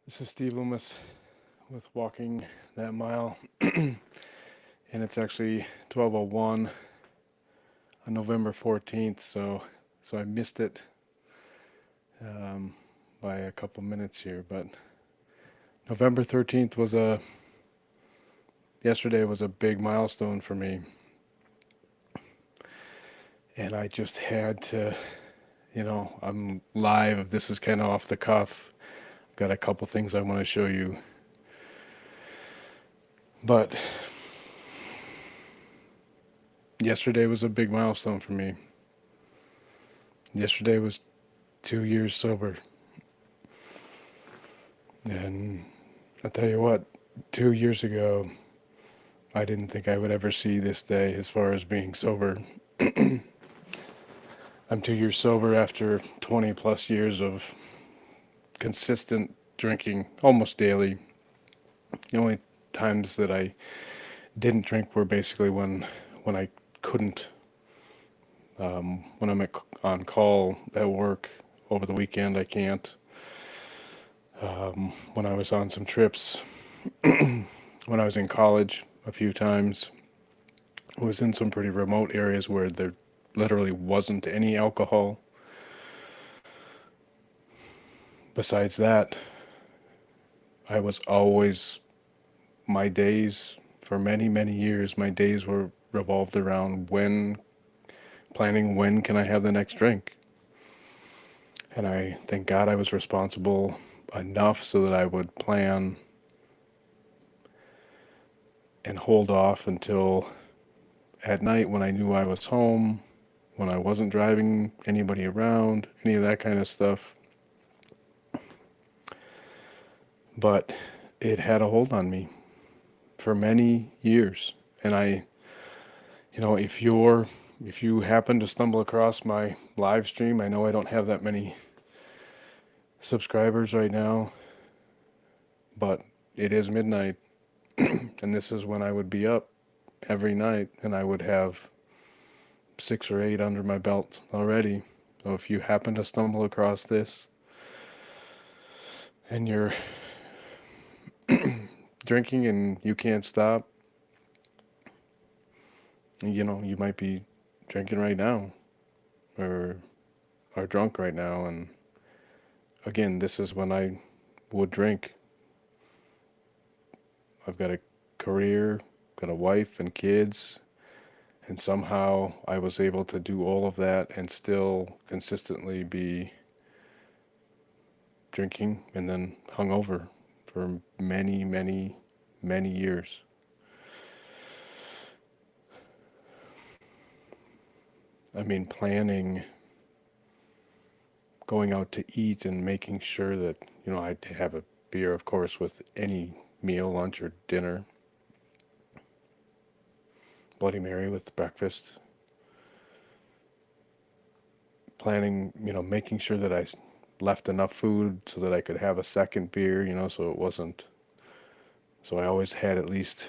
This is Steve Loomis with Walking That Mile, and it's actually 12:01 on November 14th, so I missed it um, by a couple minutes here. But November 13th was yesterday was a big milestone for me, and I just had to, I'm live. This is kind of off the cuff. I've got a couple things I want to show you, but yesterday was a big milestone for me. Yesterday was 2 years sober. And I'll tell you what, 2 years ago, I didn't think I would ever see this day as far as being sober. I'm 2 years sober after 20 plus years of consistent drinking almost daily. The only times that I didn't drink were basically when I couldn't. When I'm on call at work over the weekend, I can't. When I was on some trips, when I was in college a few times, I was in some pretty remote areas where there literally wasn't any alcohol. Besides that, I was always, my days, for many, many years, my days were revolved around planning when can I have the next drink. And I thank God I was responsible enough so that I would plan and hold off until at night when I knew I was home, when I wasn't driving anybody around, any of that kind of stuff. But it had a hold on me for many years. And if you happen to stumble across my live stream, I know I don't have that many subscribers right now, but it is midnight, and this is when I would be up every night, and I would have 6 or 8 under my belt already. So if you happen to stumble across this and you're drinking and you can't stop, you might be drinking right now or are drunk right now. And again, this is when I would drink. I've got a career, got a wife and kids, and somehow I was able to do all of that and still consistently be drinking and then hungover for many, many, many years. I mean, planning, going out to eat and making sure that, I'd have a beer, of course, with any meal, lunch or dinner. Bloody Mary with breakfast. Planning, making sure that I left enough food so that I could have a second beer, so it wasn't. So I always had at least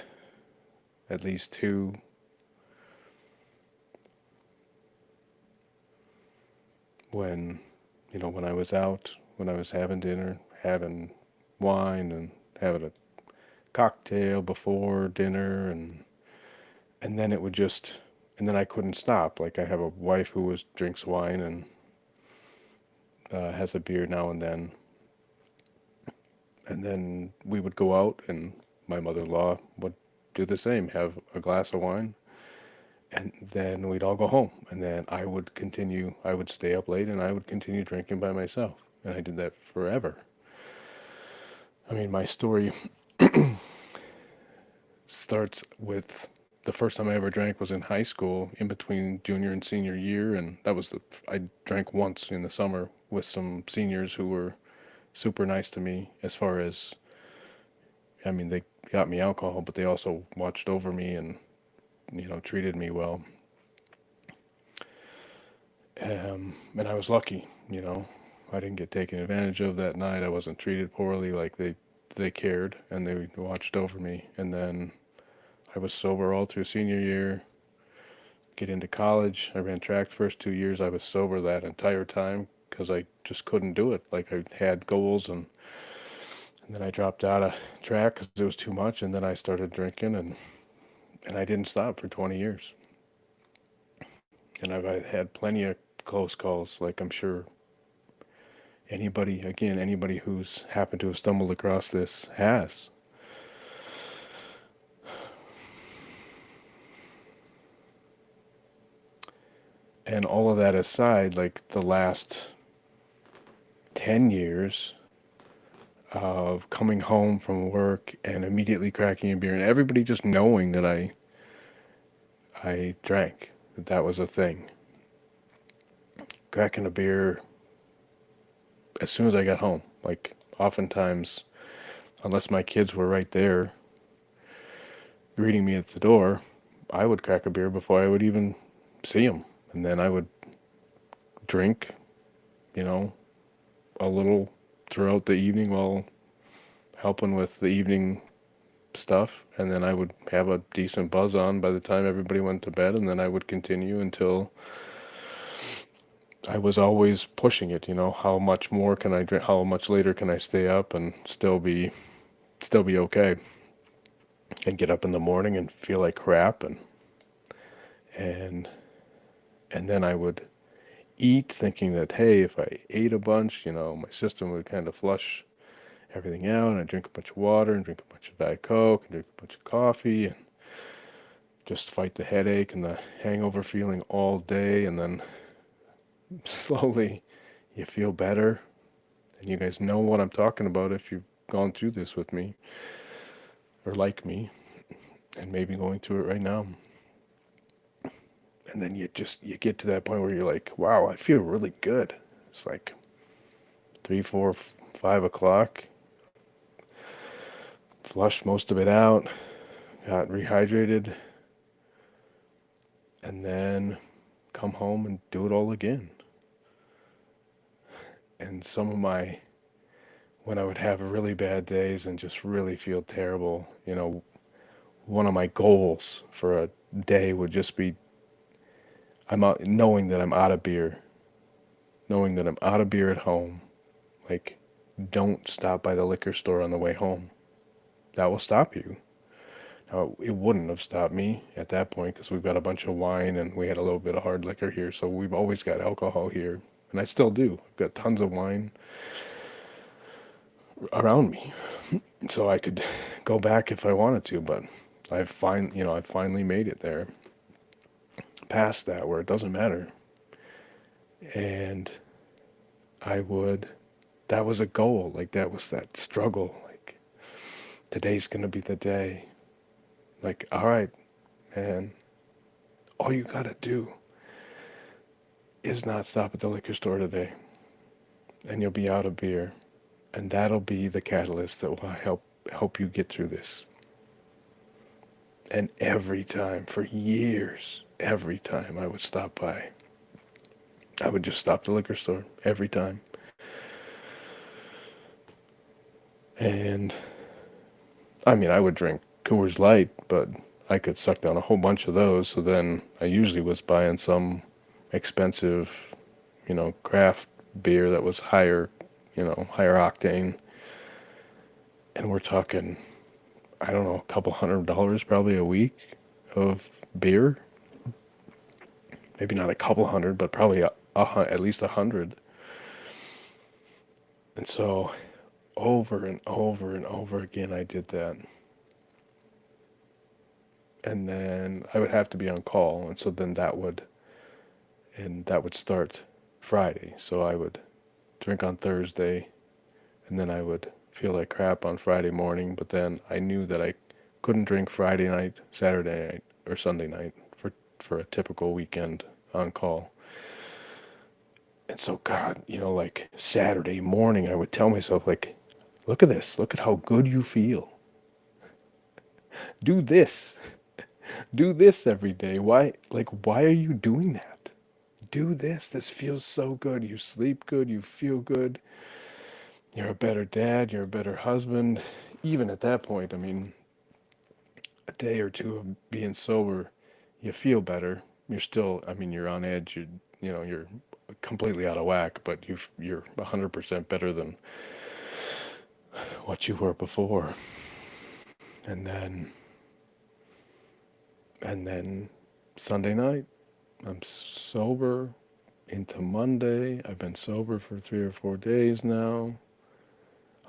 two. When I was out, when I was having dinner, having wine and having a cocktail before dinner, and then it would just, and then I couldn't stop. Like I have a wife who drinks wine and has a beer now and then we would go out, and my mother-in-law would do the same, have a glass of wine, and then we'd all go home, and then I would stay up late, and I would continue drinking by myself, and I did that forever. I mean, my story starts with the first time I ever drank was in high school, in between junior and senior year, and I drank once in the summer with some seniors who were super nice to me as far as, I mean, they got me alcohol, but they also watched over me and, treated me well. And I was lucky, I didn't get taken advantage of that night. I wasn't treated poorly. Like they cared and they watched over me. And then I was sober all through senior year. Get into college. I ran track the first 2 years. I was sober that entire time because I just couldn't do it. Like I had goals, and And then I dropped out of track because it was too much, and then I started drinking, and I didn't stop for 20 years. And I've had plenty of close calls, like I'm sure anybody who's happened to have stumbled across this has. And all of that aside, like the last 10 years of coming home from work and immediately cracking a beer, and everybody just knowing that I drank, that was a thing. Cracking a beer as soon as I got home. Like, oftentimes, unless my kids were right there greeting me at the door, I would crack a beer before I would even see them. And then I would drink, you know, a little throughout the evening while helping with the evening stuff. And then I would have a decent buzz on by the time everybody went to bed. And then I would continue until I was always pushing it, how much more can I drink? How much later can I stay up and still be okay? And get up in the morning and feel like crap, and and then I would eat thinking that, hey, if I ate a bunch, my system would kind of flush everything out, and I drink a bunch of water and drink a bunch of Diet Coke and drink a bunch of coffee and just fight the headache and the hangover feeling all day, and then slowly you feel better. And you guys know what I'm talking about if you've gone through this with me or like me and maybe going through it right now. And then you get to that point where you're like, wow, I feel really good. It's like 3, 4, 5 o'clock. Flushed most of it out, got rehydrated, and then come home and do it all again. And when I would have really bad days and just really feel terrible, one of my goals for a day would just be knowing that I'm out of beer, knowing that I'm out of beer at home. Like, don't stop by the liquor store on the way home. That will stop you. Now, it wouldn't have stopped me at that point because we've got a bunch of wine and we had a little bit of hard liquor here, so we've always got alcohol here, and I still do. I've got tons of wine around me, so I could go back if I wanted to, but I've finally made it there, past that where it doesn't matter. And that was a goal, like that was that struggle, like today's gonna be the day. Like, all right, man, all you gotta do is not stop at the liquor store today, and you'll be out of beer, and that'll be the catalyst that will help you get through this. And every time, for years, every time I would stop by, I would just stop at the liquor store every time. And I mean, I would drink Coors Light, but I could suck down a whole bunch of those. So then I usually was buying some expensive, craft beer that was higher octane. And we're talking, I don't know, a couple $100 probably a week of beer. Maybe not a couple hundred, but probably at least 100. And so over and over and over again, I did that. And then I would have to be on call, and so then that would start Friday. So I would drink on Thursday, and then I would feel like crap on Friday morning, but then I knew that I couldn't drink Friday night, Saturday night, or Sunday night for a typical weekend on call. And so, God, like Saturday morning, I would tell myself, like, look at this. Look at how good you feel. Do this. Do this every day. Why are you doing that? Do this. This feels so good. You sleep good. You feel good. You're a better dad. You're a better husband. Even at that point, I mean, a day or two of being sober, you feel better. You're still, I mean, you're on edge. You're completely out of whack, but you're 100% better than what you were before. And then Sunday night, I'm sober into Monday. I've been sober for 3 or 4 days now.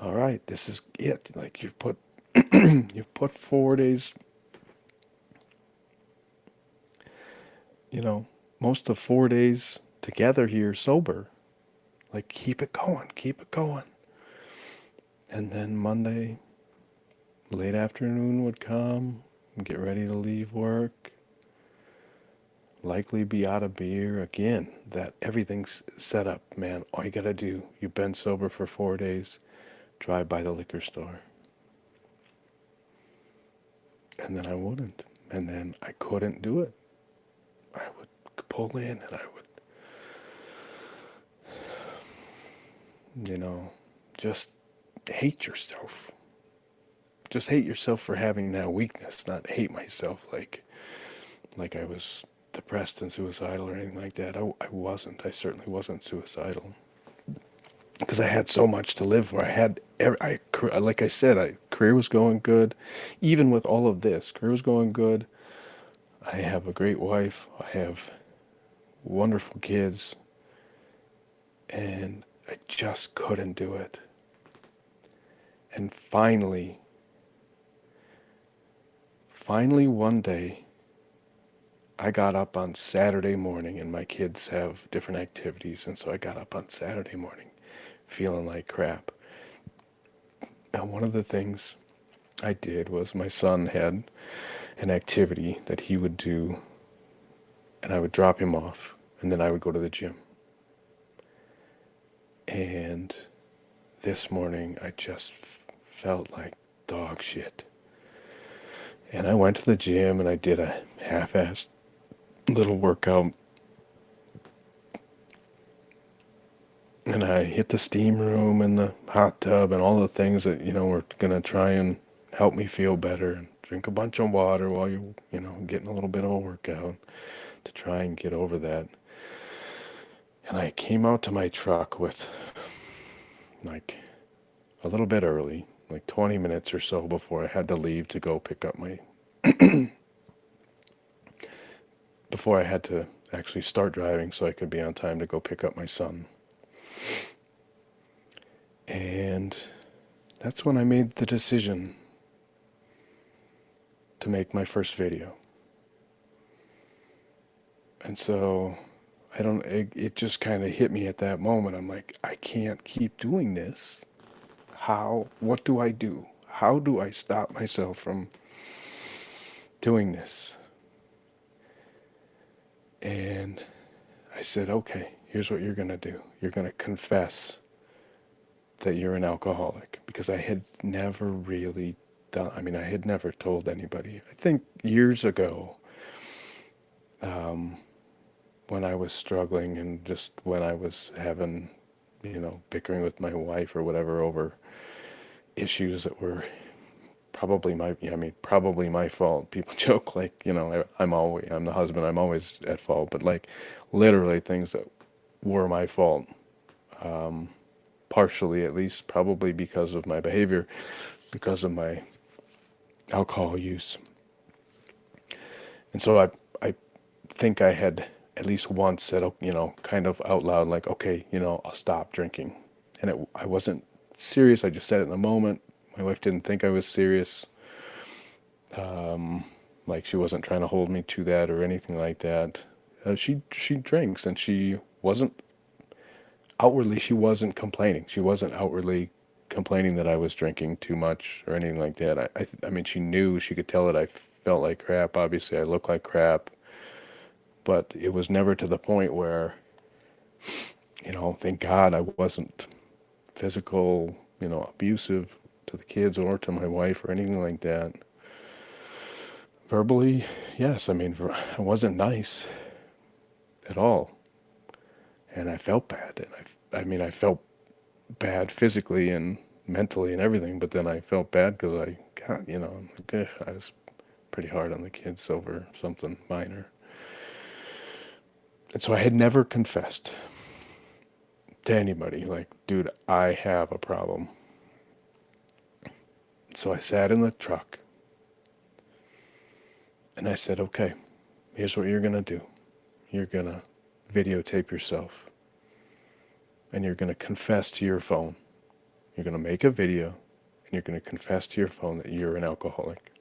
All right, this is it. Like you've put 4 days, most of 4 days together here sober. Like keep it going, keep it going. And then Monday, late afternoon would come, get ready to leave work, likely be out of beer again. That everything's set up, man. All you gotta do, you've been sober for 4 days, drive by the liquor store. And then I wouldn't. And then I couldn't do it. I would pull in and I would, just hate yourself. Just hate yourself for having that weakness, not hate myself like I was depressed and suicidal or anything like that. I wasn't. I certainly wasn't suicidal. Because I had so much to live for. Like I said, career was going good. Even with all of this, career was going good. I have a great wife. I have wonderful kids. And I just couldn't do it. And finally one day, I got up on Saturday morning, and my kids have different activities, and so I got up on Saturday morning feeling like crap. Now, one of the things I did was my son had an activity that he would do, and I would drop him off, and then I would go to the gym. And this morning, I just felt like dog shit. And I went to the gym, and I did a half-assed little workout. And I hit the steam room and the hot tub and all the things that, were going to try and help me feel better. And drink a bunch of water while you're, getting a little bit of a workout to try and get over that. And I came out to my truck with, like, a little bit early, like 20 minutes or so before I had to leave to go pick up my, before I had to actually start driving so I could be on time to go pick up my son. And that's when I made the decision to make my first video. And so it just kind of hit me at that moment. I'm like, I can't keep doing this. What do I do? How do I stop myself from doing this? And I said, okay, here's what you're going to do. You're going to confess that you're an alcoholic, because I had never really I had never told anybody. I think years ago, when I was struggling and just when I was having, bickering with my wife or whatever over issues that were probably my fault. People joke like, I'm the husband, I'm always at fault, but like literally things that were my fault. Partially, at least, probably because of my behavior, because of my alcohol use. And so I think I had at least once said, kind of out loud, like, okay, I'll stop drinking. And I wasn't serious. I just said it in the moment. My wife didn't think I was serious. Like she wasn't trying to hold me to that or anything like that. She drinks, and she wasn't complaining. She wasn't outwardly complaining that I was drinking too much or anything like that. I mean, she could tell that I felt like crap. Obviously, I look like crap. But it was never to the point where, thank God I wasn't physical, abusive to the kids or to my wife or anything like that. Verbally, yes, I wasn't nice at all. And I felt bad. And I felt bad physically and mentally and everything, but then I felt bad because I was pretty hard on the kids over something minor. And so I had never confessed to anybody, like, dude, I have a problem. So I sat in the truck and I said, okay, here's what you're going to do. You're going to videotape yourself and you're going to confess to your phone. You're going to make a video and you're going to confess to your phone that you're an alcoholic.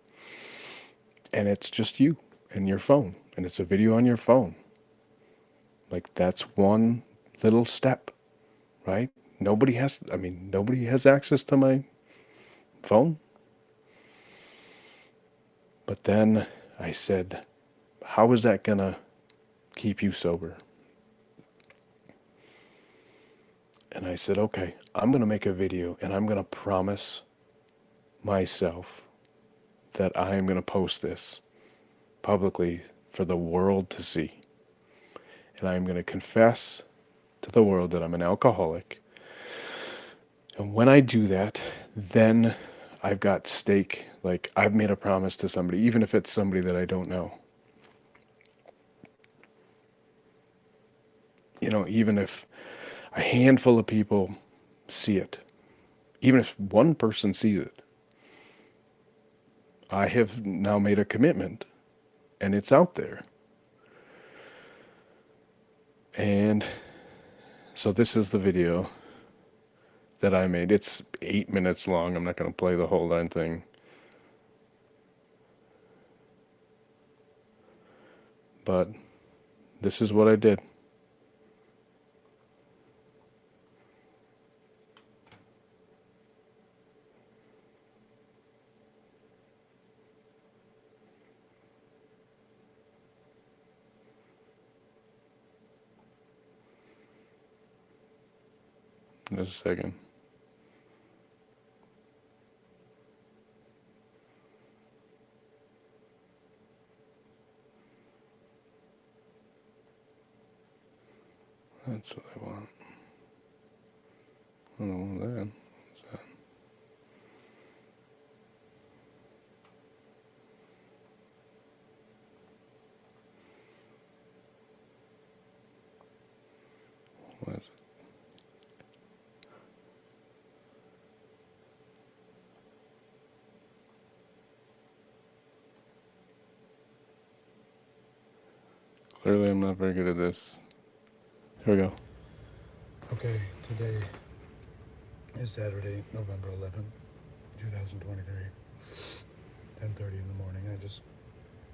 And it's just you and your phone. And it's a video on your phone. Like, that's one little step, right? Nobody has access to my phone. But then I said, how is that going to keep you sober? And I said, okay, I'm going to make a video and I'm going to promise myself that I am going to post this publicly for the world to see. And I'm going to confess to the world that I'm an alcoholic. And when I do that, then I've got stake. Like, I've made a promise to somebody, even if it's somebody that I don't know. You know, even if a handful of people see it, even if one person sees it, I have now made a commitment and it's out there. And so this is the video that I made. It's 8 minutes long. I'm not going to play the whole darn thing. But this is what I did. Just a second. That's what I want. I don't want that. What's that? What is it? Clearly I'm not very good at this. Here we go. Okay, today is Saturday, November 11th, 2023. 10:30 in the morning.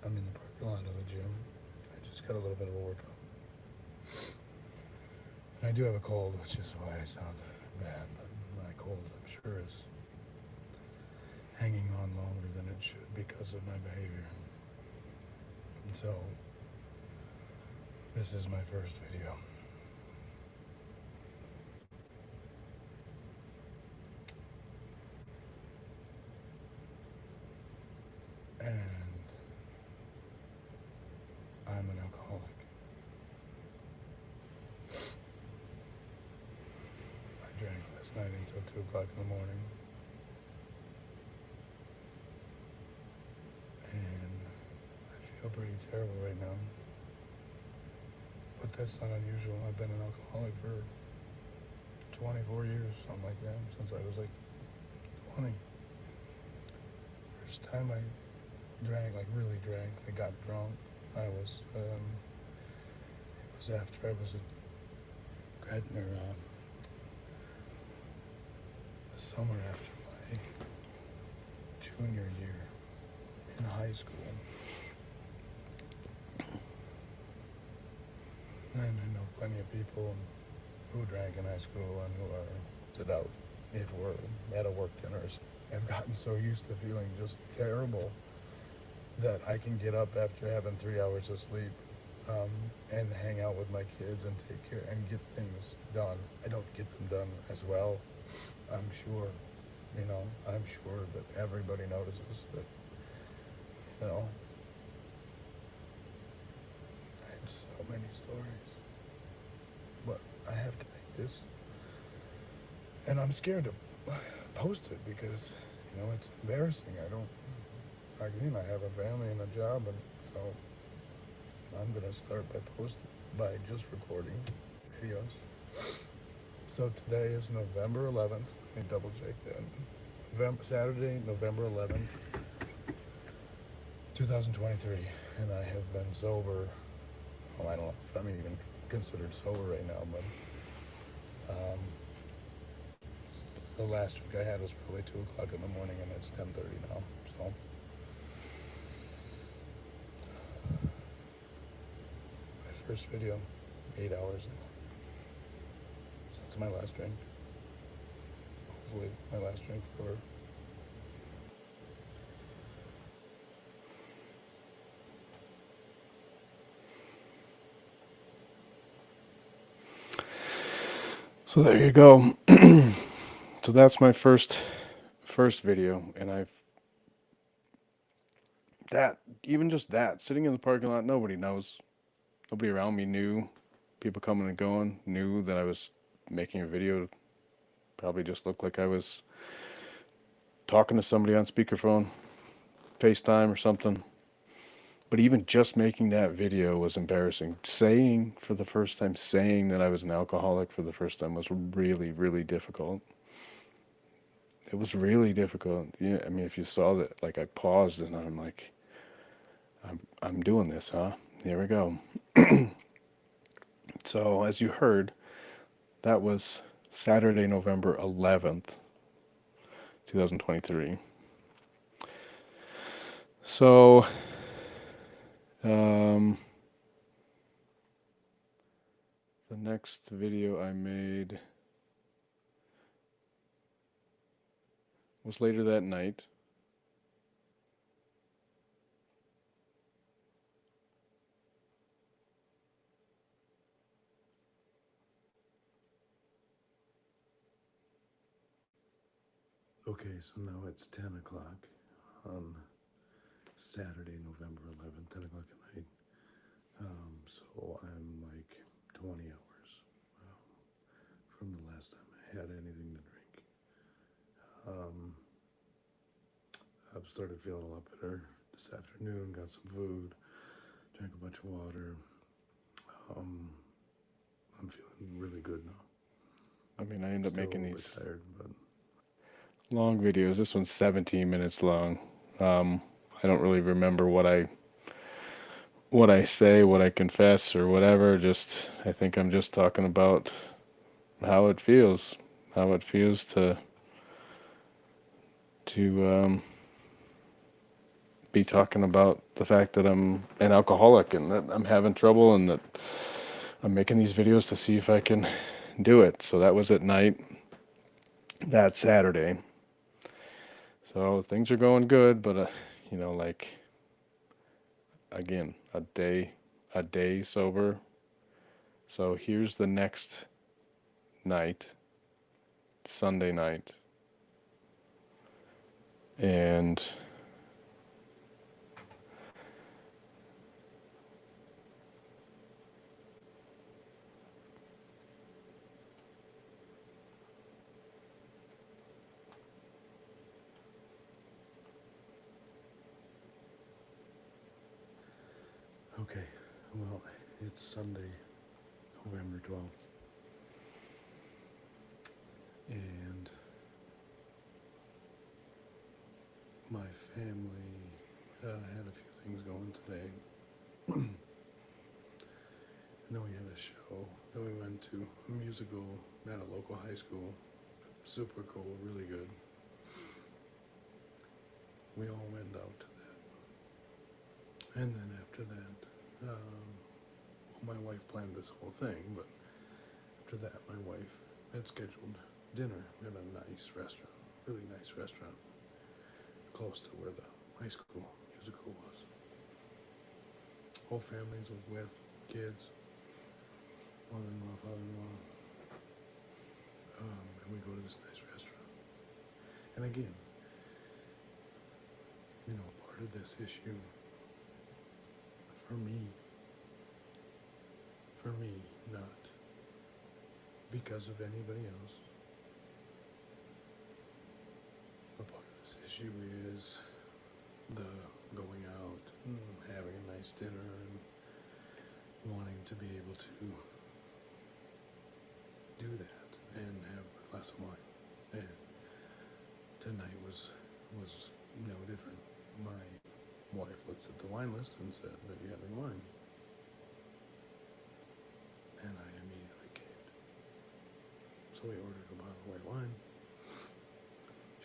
I'm in the parking lot of the gym. I just got a little bit of a workout. And I do have a cold, which is why I sound bad, but my cold, I'm sure, is hanging on longer than it should because of my behavior. And so, this is my first video. And I'm an alcoholic. I drank last night until 2 o'clock in the morning. And I feel pretty terrible right now. But that's not unusual. I've been an alcoholic for 24 years, something like that, since I was like 20. First time I drank, like really drank, I got drunk. It was after I was the summer after my junior year in high school. And I know plenty of people who drank in high school and who are sit out if we're at a work dinners. I've gotten so used to feeling just terrible that I can get up after having 3 hours of sleep and hang out with my kids and take care and get things done. I don't get them done as well, I'm sure. I'm sure that everybody notices that, I have so many stories. But I have to make this. And I'm scared to post it because, it's embarrassing. I have a family and a job, and so I'm going to start by just recording videos. So today is November 11th. Let me double check that. Saturday, November 11th, 2023, and I have been sober. Well, I don't know if I'm even considered sober right now, but the last drink I had was probably 2 o'clock in the morning, and it's 10:30 now. So my first video, 8 hours. So that's my last drink. Hopefully, my last drink forever. So there you go. So that's my first video, and even just that, sitting in the parking lot, nobody knows, nobody around me knew, people coming and going knew that I was making a video. Probably just looked like I was talking to somebody on speakerphone, FaceTime or something. But even just making that video was embarrassing. Saying that I was an alcoholic for the first time was really, really difficult. It was really difficult. Yeah, I mean, if you saw that, like, I paused and I'm like, I'm doing this, huh? Here we go. So, as you heard, that was Saturday, November 11th, 2023. So, the next video I made was later that night. Okay, so now it's 10 o'clock on Saturday, November 11th, 10 o'clock at night. So I'm like 20 hours from the last time I had anything to drink. I've started feeling a lot better this afternoon, got some food, drank a bunch of water. I'm feeling really good now. I mean, I end up making these tired, but long videos. This one's 17 minutes long. I don't really remember what I say, what I confess, or whatever. Just, I think I'm just talking about how it feels to be talking about the fact that I'm an alcoholic and that I'm having trouble and that I'm making these videos to see if I can do it. So that was at night that Saturday. So things are going good, but like, again, a day sober. So here's the next night, Sunday night, and okay, well, it's Sunday, November 12th, and my family had a few things going today. And then we had a show that we went to, a musical at a local high school. Super cool, really good. We all went out to that. And then after that, my wife planned this whole thing, but after that, my wife had scheduled dinner at a nice restaurant, really nice restaurant, close to where the high school musical was. Whole families was with, kids, mother-in-law, father-in-law, and we go to this nice restaurant. And again, part of this issue for me, not because of anybody else, but part of this issue is the going out and having a nice dinner and wanting to be able to do that and have a glass of wine and tonight was no different. My wife looked at the wine list and said, "Are you having wine?" And I immediately caved. So we ordered a bottle of white wine.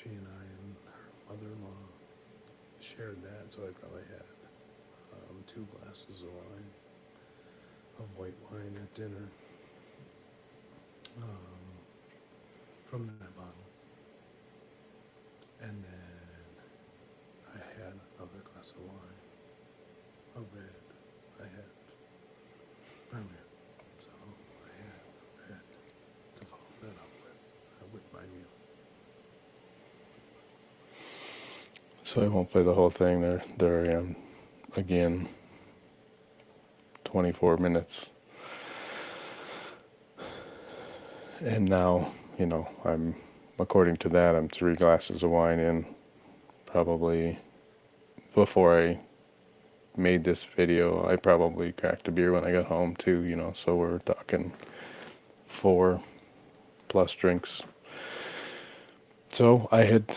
She and I and her mother-in-law shared that, so I probably had 2 glasses of white wine at dinner um, from that bottle. And then I had another glass of wine, a red. I had primary, so I had red to follow that up with my meal. So I won't play the whole thing. There I am again. 24 minutes, and now I'm, according to that, I'm 3 glasses of wine in. Probably before I made this video, I probably cracked a beer when I got home too. So we're talking 4+ drinks. So I had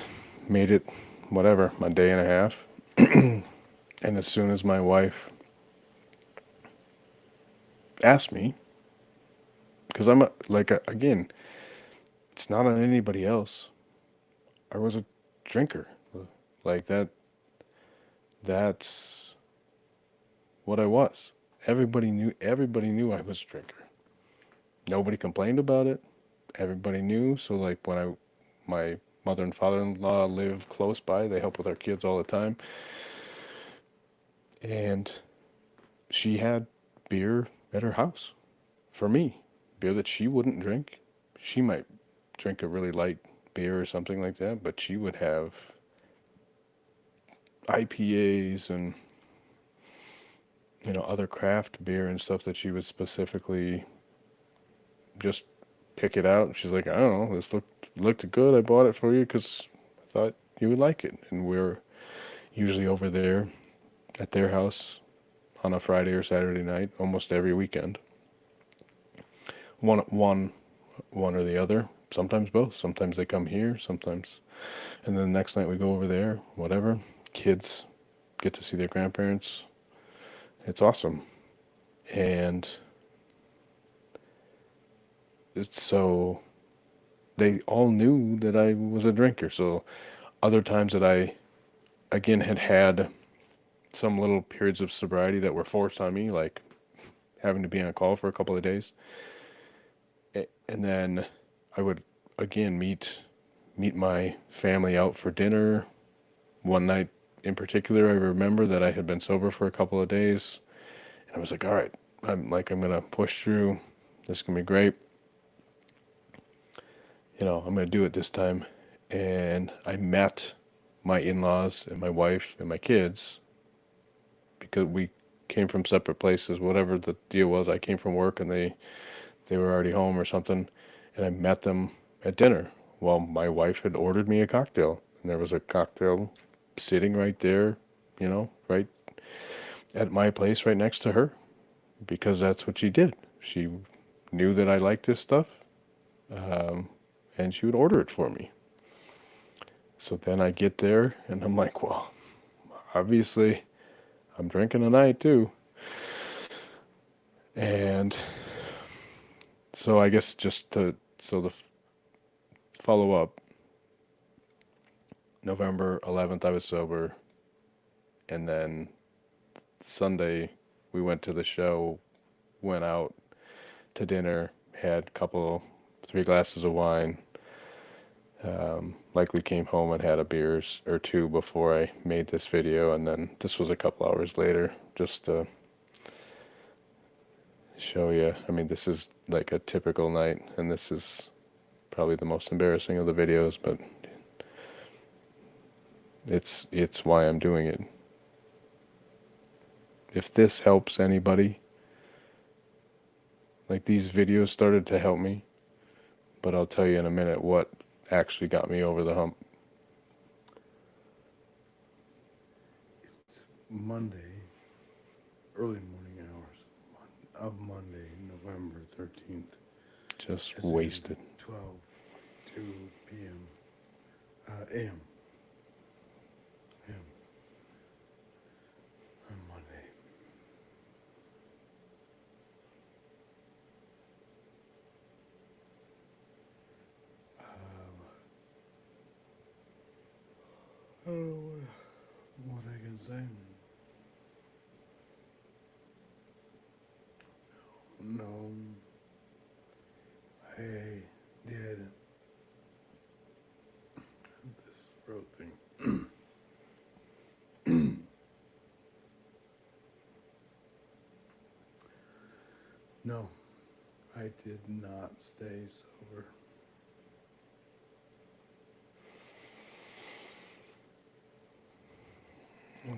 made it, whatever, a day and a half. And as soon as my wife asked me, because I'm again, it's not on anybody else. I was a drinker. Like that's what I was. Everybody knew I was a drinker. Nobody complained about it. Everybody knew. So like when my mother and father-in-law live close by, they help with our kids all the time. And she had beer at her house for me. Beer that she wouldn't drink. She might drink a really light beer or something like that, but she would have IPAs and other craft beer and stuff that she would specifically just pick it out. And she's like, I don't know, this looked good. I bought it for you because I thought you would like it. And we're usually over there at their house on a Friday or Saturday night, almost every weekend. One or the other. Sometimes both. Sometimes they come here. Sometimes, and then the next night we go over there. Whatever. Kids get to see their grandparents. It's awesome. And so they all knew that I was a drinker. So other times that I, again, had some little periods of sobriety that were forced on me, like having to be on call for a couple of days. And then I would, again, meet my family out for dinner. One night in particular, I remember that I had been sober for a couple of days. And I was like, all right, I'm going to push through. This is going to be great. I'm going to do it this time. And I met my in-laws and my wife and my kids because we came from separate places. Whatever the deal was, I came from work and they were already home or something. And I met them at dinner. Well, my wife had ordered me a cocktail. And there was a cocktail sitting right there, right at my place right next to her. Because that's what she did. She knew that I liked this stuff. And she would order it for me. So then I get there and I'm like, well, obviously I'm drinking tonight too. And so I guess the follow up, November 11th I was sober, and then Sunday we went to the show, went out to dinner, had a couple, 3 glasses of wine, likely came home and had a beer or two before I made this video, and then this was a couple hours later, just to show you. I mean, this is like a typical night, and this is probably the most embarrassing of the videos, but it's why I'm doing it. If this helps anybody, like these videos started to help me, but I'll tell you in a minute what actually got me over the hump. It's Monday, early morning hours of Monday, November 13th. Just As it is wasted. 12:02 p.m. AM. AM on Monday. I don't know what I can say. No, I did this throat thing. No, I did not stay sober.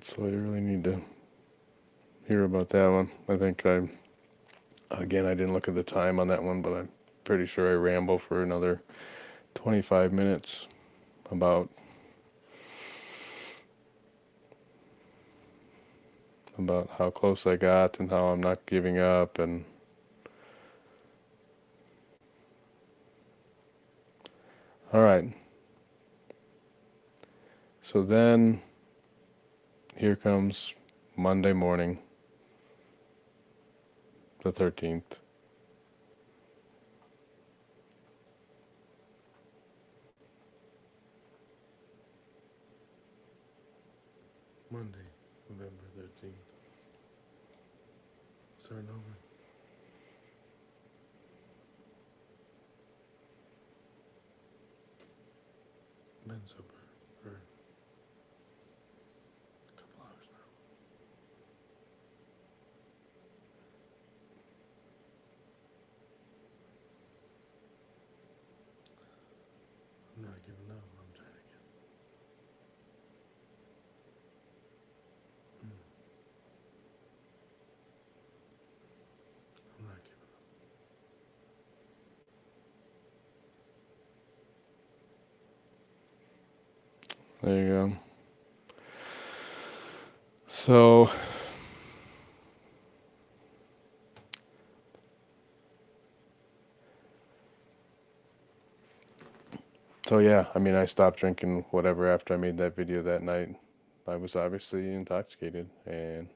So you really need to hear about that one. I think again, I didn't look at the time on that one, but I'm pretty sure I ramble for another 25 minutes about how close I got and how I'm not giving up. And all right, so then here comes Monday morning, the 13th. Monday, November 13th. Starting over. Been sober for a couple hours now. I'm not giving up. I'm trying again. I'm not giving up. There you go. So yeah, I mean, I stopped drinking whatever after I made that video that night. I was obviously intoxicated and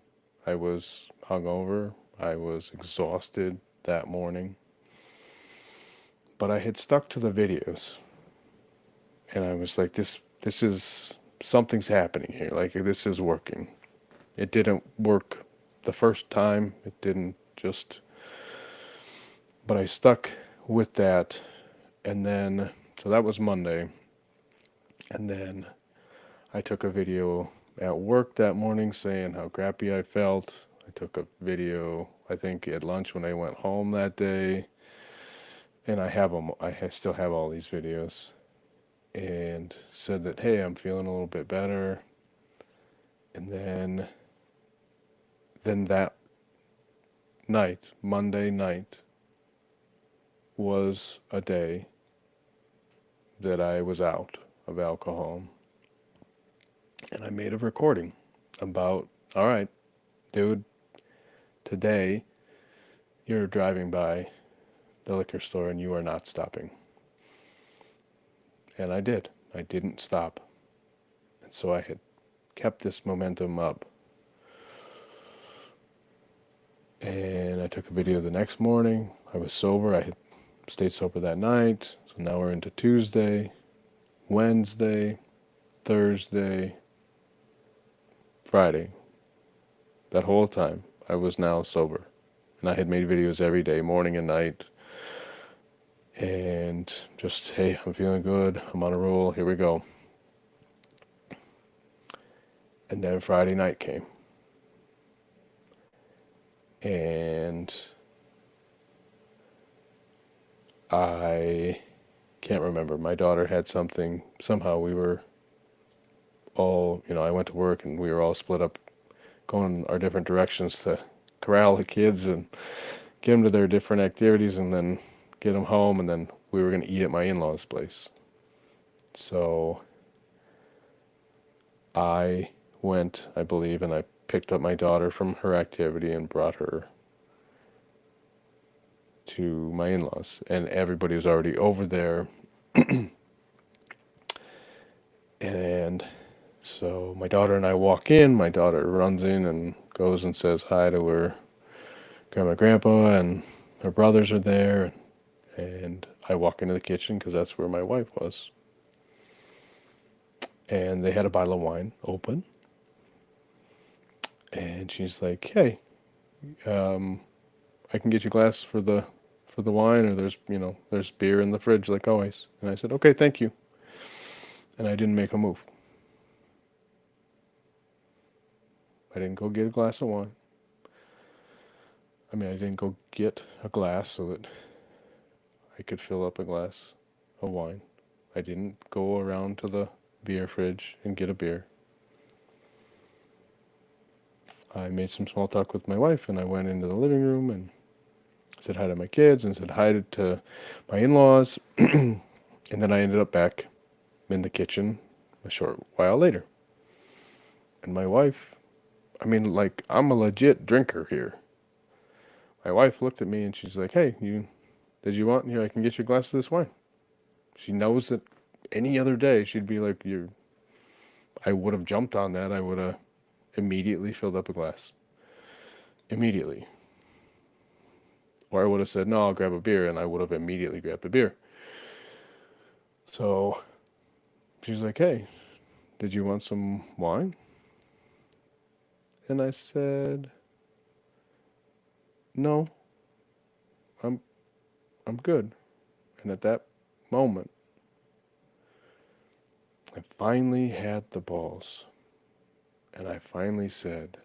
I was hungover. I was exhausted that morning. But I had stuck to the videos and I was like, this is something's happening here. Like this is working. It didn't work the first time. It didn't just, but I stuck with that. And then, so that was Monday. And then I took a video at work that morning saying how crappy I felt. I took a video, I think, at lunch when I went home that day. And I have them, still have all these videos. And said that, hey, I'm feeling a little bit better. And then that night, Monday night, was a day that I was out of alcohol. And I made a recording about, all right, dude, today you're driving by the liquor store and you are not stopping. And I did. I didn't stop. And so I had kept this momentum up. And I took a video the next morning. I was sober. I had stayed sober that night. So now we're into Tuesday, Wednesday, Thursday, Friday. That whole time I was now sober. And I had made videos every day, morning and night. And just, hey, I'm feeling good. I'm on a roll. Here we go. And then Friday night came. And I can't remember. My daughter had something. Somehow we were all, I went to work and we were all split up going our different directions to corral the kids and get them to their different activities and then get them home. And then we were going to eat at my in-laws' place. So I went, I believe, and I picked up my daughter from her activity and brought her to my in-laws. And everybody was already over there. And so my daughter and I walk in. My daughter runs in and goes and says hi to her grandma and grandpa, and her brothers are there. And I walk into the kitchen because that's where my wife was. And they had a bottle of wine open. And she's like, "Hey, um, I can get you a glass for the wine, or there's beer in the fridge like always." And I said, "Okay, thank you." And I didn't make a move. I didn't go get a glass of wine. I mean, I didn't go get a glass so that I could fill up a glass of wine. I didn't go around to the beer fridge and get a beer. I made some small talk with my wife, and I went into the living room and said hi to my kids and said hi to my in-laws. And then I ended up back in the kitchen a short while later. And my wife, I mean, like, I'm a legit drinker here. My wife looked at me and she's like, "Hey, did you want here? I can get you a glass of this wine." She knows that any other day she'd be like, "You." I would have jumped on that. I would have immediately filled up a glass. Immediately. Or I would have said, "No, I'll grab a beer," and I would have immediately grabbed a beer. So she's like, "Hey, did you want some wine?" And I said, "No, I'm I'm good." And at that moment, I finally had the balls. And I finally said,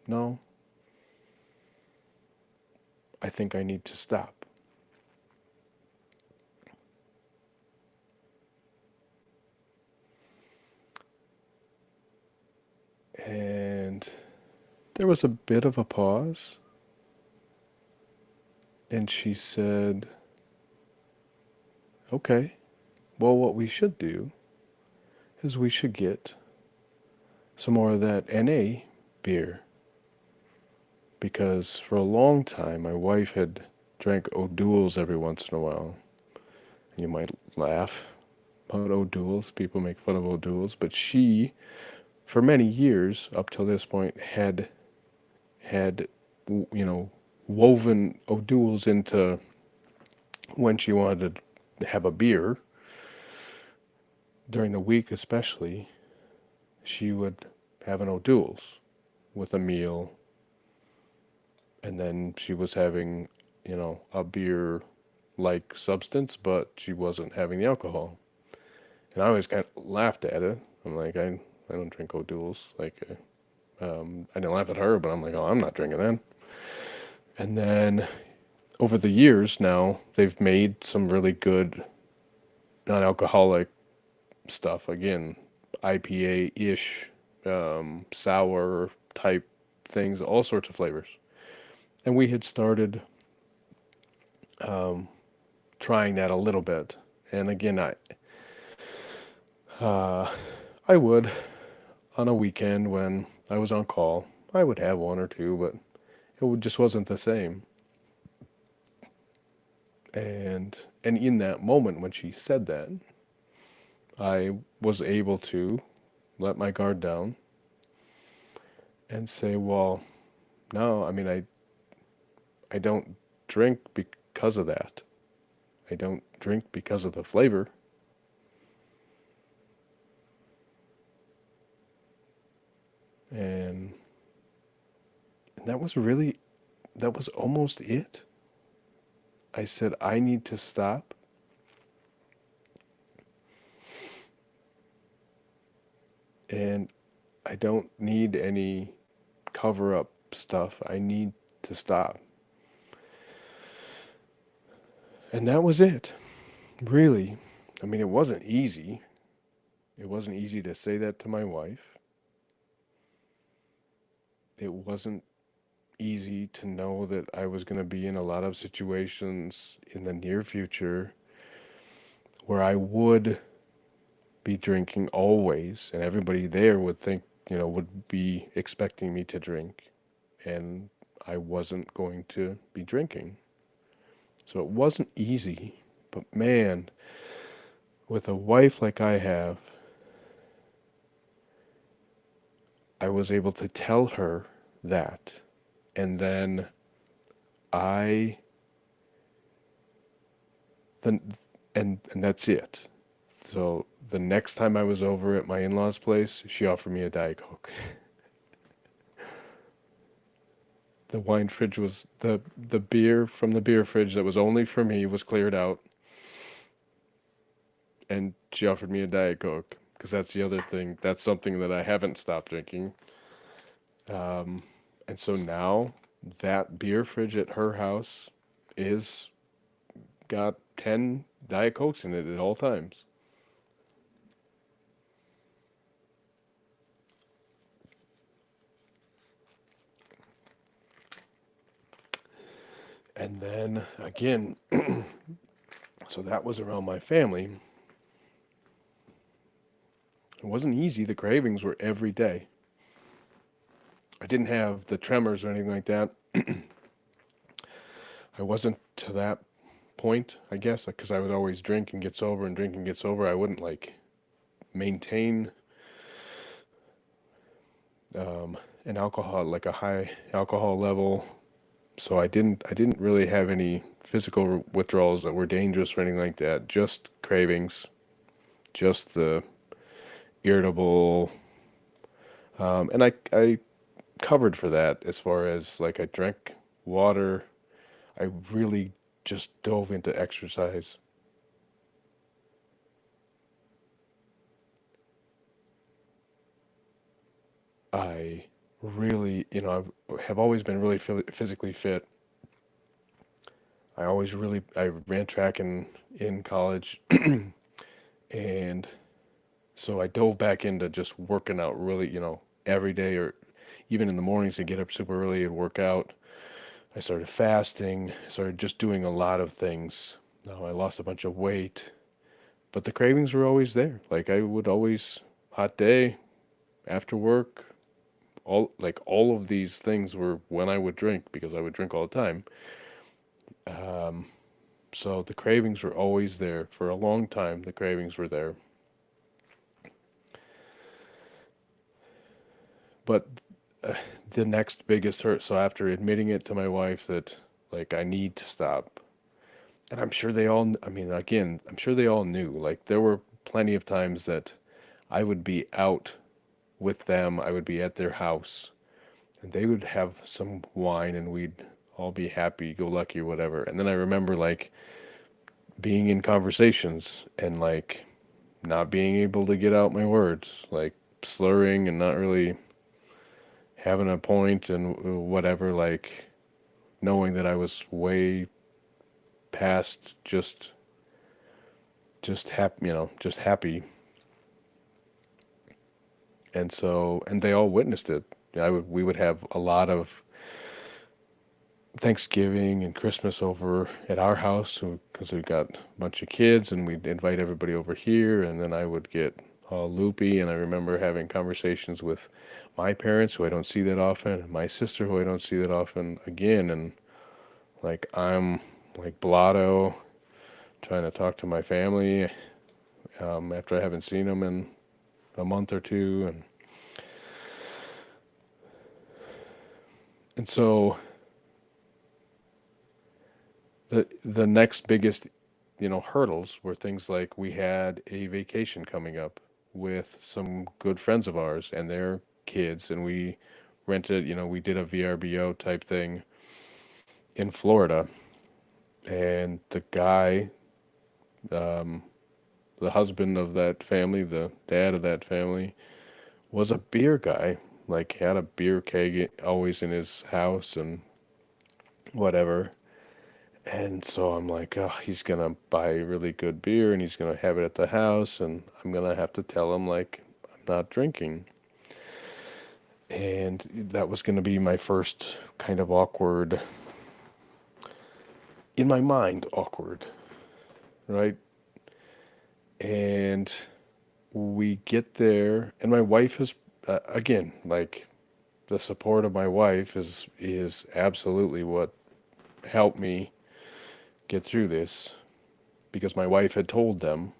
"No, I think I need to stop." And there was a bit of a pause. And she said, "Okay, well, what we should do is we should get some more of that NA beer." Because for a long time, my wife had drank O'Doul's every once in a while. You might laugh about O'Doul's. People make fun of O'Doul's. But she, for many years, up till this point, had, woven O'Doul's into when she wanted to have a beer, during the week especially, she would have an O'Doul's with a meal, and then she was having, a beer like substance, but she wasn't having the alcohol. And I always kind of laughed at it. I'm like, I don't drink O'Doul's. Like, I didn't laugh at her, but I'm like, oh, I'm not drinking that. And then over the years now, they've made some really good non-alcoholic stuff. Again, IPA-ish, sour type things, all sorts of flavors. And we had started trying that a little bit. And again, uh, I would on a weekend when I was on call, I would have one or two, but just wasn't the same. And in that moment when she said that, I was able to let my guard down and say, well, no, I mean, I don't drink because of that. I don't drink because of the flavor. And, and that was almost it. I said, I need to stop. And I don't need any cover up stuff. I need to stop. And that was it. Really. I mean, it wasn't easy. It wasn't easy to say that to my wife. It wasn't easy to know that I was going to be in a lot of situations in the near future where I would be drinking always, and everybody there would think, would be expecting me to drink, and I wasn't going to be drinking. So it wasn't easy, but man, with a wife like I have, I was able to tell her that. And then I then and that's it. So the next time I was over at my in-laws' place, she offered me a Diet Coke. The wine fridge was the beer from the beer fridge that was only for me was cleared out, and she offered me a Diet Coke because that's the other thing. That's something that I haven't stopped drinking. Um, and so now that beer fridge at her house is got 10 Diet Cokes in it at all times. And then again, so that was around my family. It wasn't easy. The cravings were every day. I didn't have the tremors or anything like that. I wasn't to that point, I guess, because I would always drink and get sober and drink and get sober. I wouldn't like maintain an alcohol, like a high alcohol level. So I didn't really have any physical withdrawals that were dangerous or anything like that. Just cravings, just the irritable, and I covered for that as far as like I drank water. I really just dove into exercise. I really, have always been really physically fit. I ran track in college, and so I dove back into just working out really, every day or even in the mornings to get up super early and work out. I started fasting, started just doing a lot of things. I lost a bunch of weight, but the cravings were always there. Like I would always, hot day, after work, all of these things were when I would drink because I would drink all the time. Um, so the cravings were always there for a long time. The cravings were there, but the next biggest hurt. So after admitting it to my wife that like I need to stop, and I'm sure they all. I mean, again, I'm sure they all knew. Like there were plenty of times that I would be out with them. I would be at their house, and they would have some wine, and we'd all be happy, go lucky, or whatever. And then I remember like being in conversations and like not being able to get out my words, like slurring and not really having a point and whatever, like knowing that I was way past just happy, just happy. And so, and they all witnessed it. We would have a lot of Thanksgiving and Christmas over at our house because we got a bunch of kids and we'd invite everybody over here and then I would get all loopy and I remember having conversations with my parents who I don't see that often and my sister who I don't see that often again and like I'm like blotto trying to talk to my family after I haven't seen them in a month or two and so the next biggest hurdles were things like we had a vacation coming up with some good friends of ours and their kids, and we rented, we did a VRBO type thing in Florida, and the guy, um, the husband of that family, the dad of that family, was a beer guy. Like had a beer keg always in his house and whatever. And so I'm like, oh, he's gonna buy really good beer and he's gonna have it at the house, and I'm gonna have to tell him like I'm not drinking. And that was gonna be my first kind of awkward, in my mind, awkward, right? And we get there, and my wife is again like the support of my wife is absolutely what helped me get through this because my wife had told them,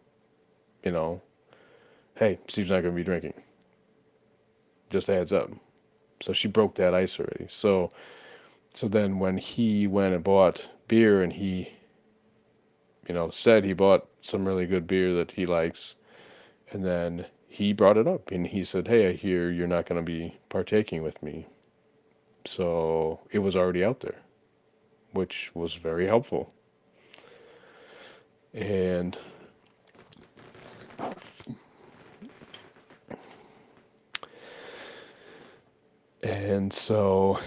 you know, hey, Steve's not going to be drinking. Just a heads up. So she broke that ice already. So then when he went and bought beer and he, said he bought some really good beer that he likes, and then he brought it up and he said, "Hey, I hear you're not going to be partaking with me." So it was already out there, which was very helpful. And and so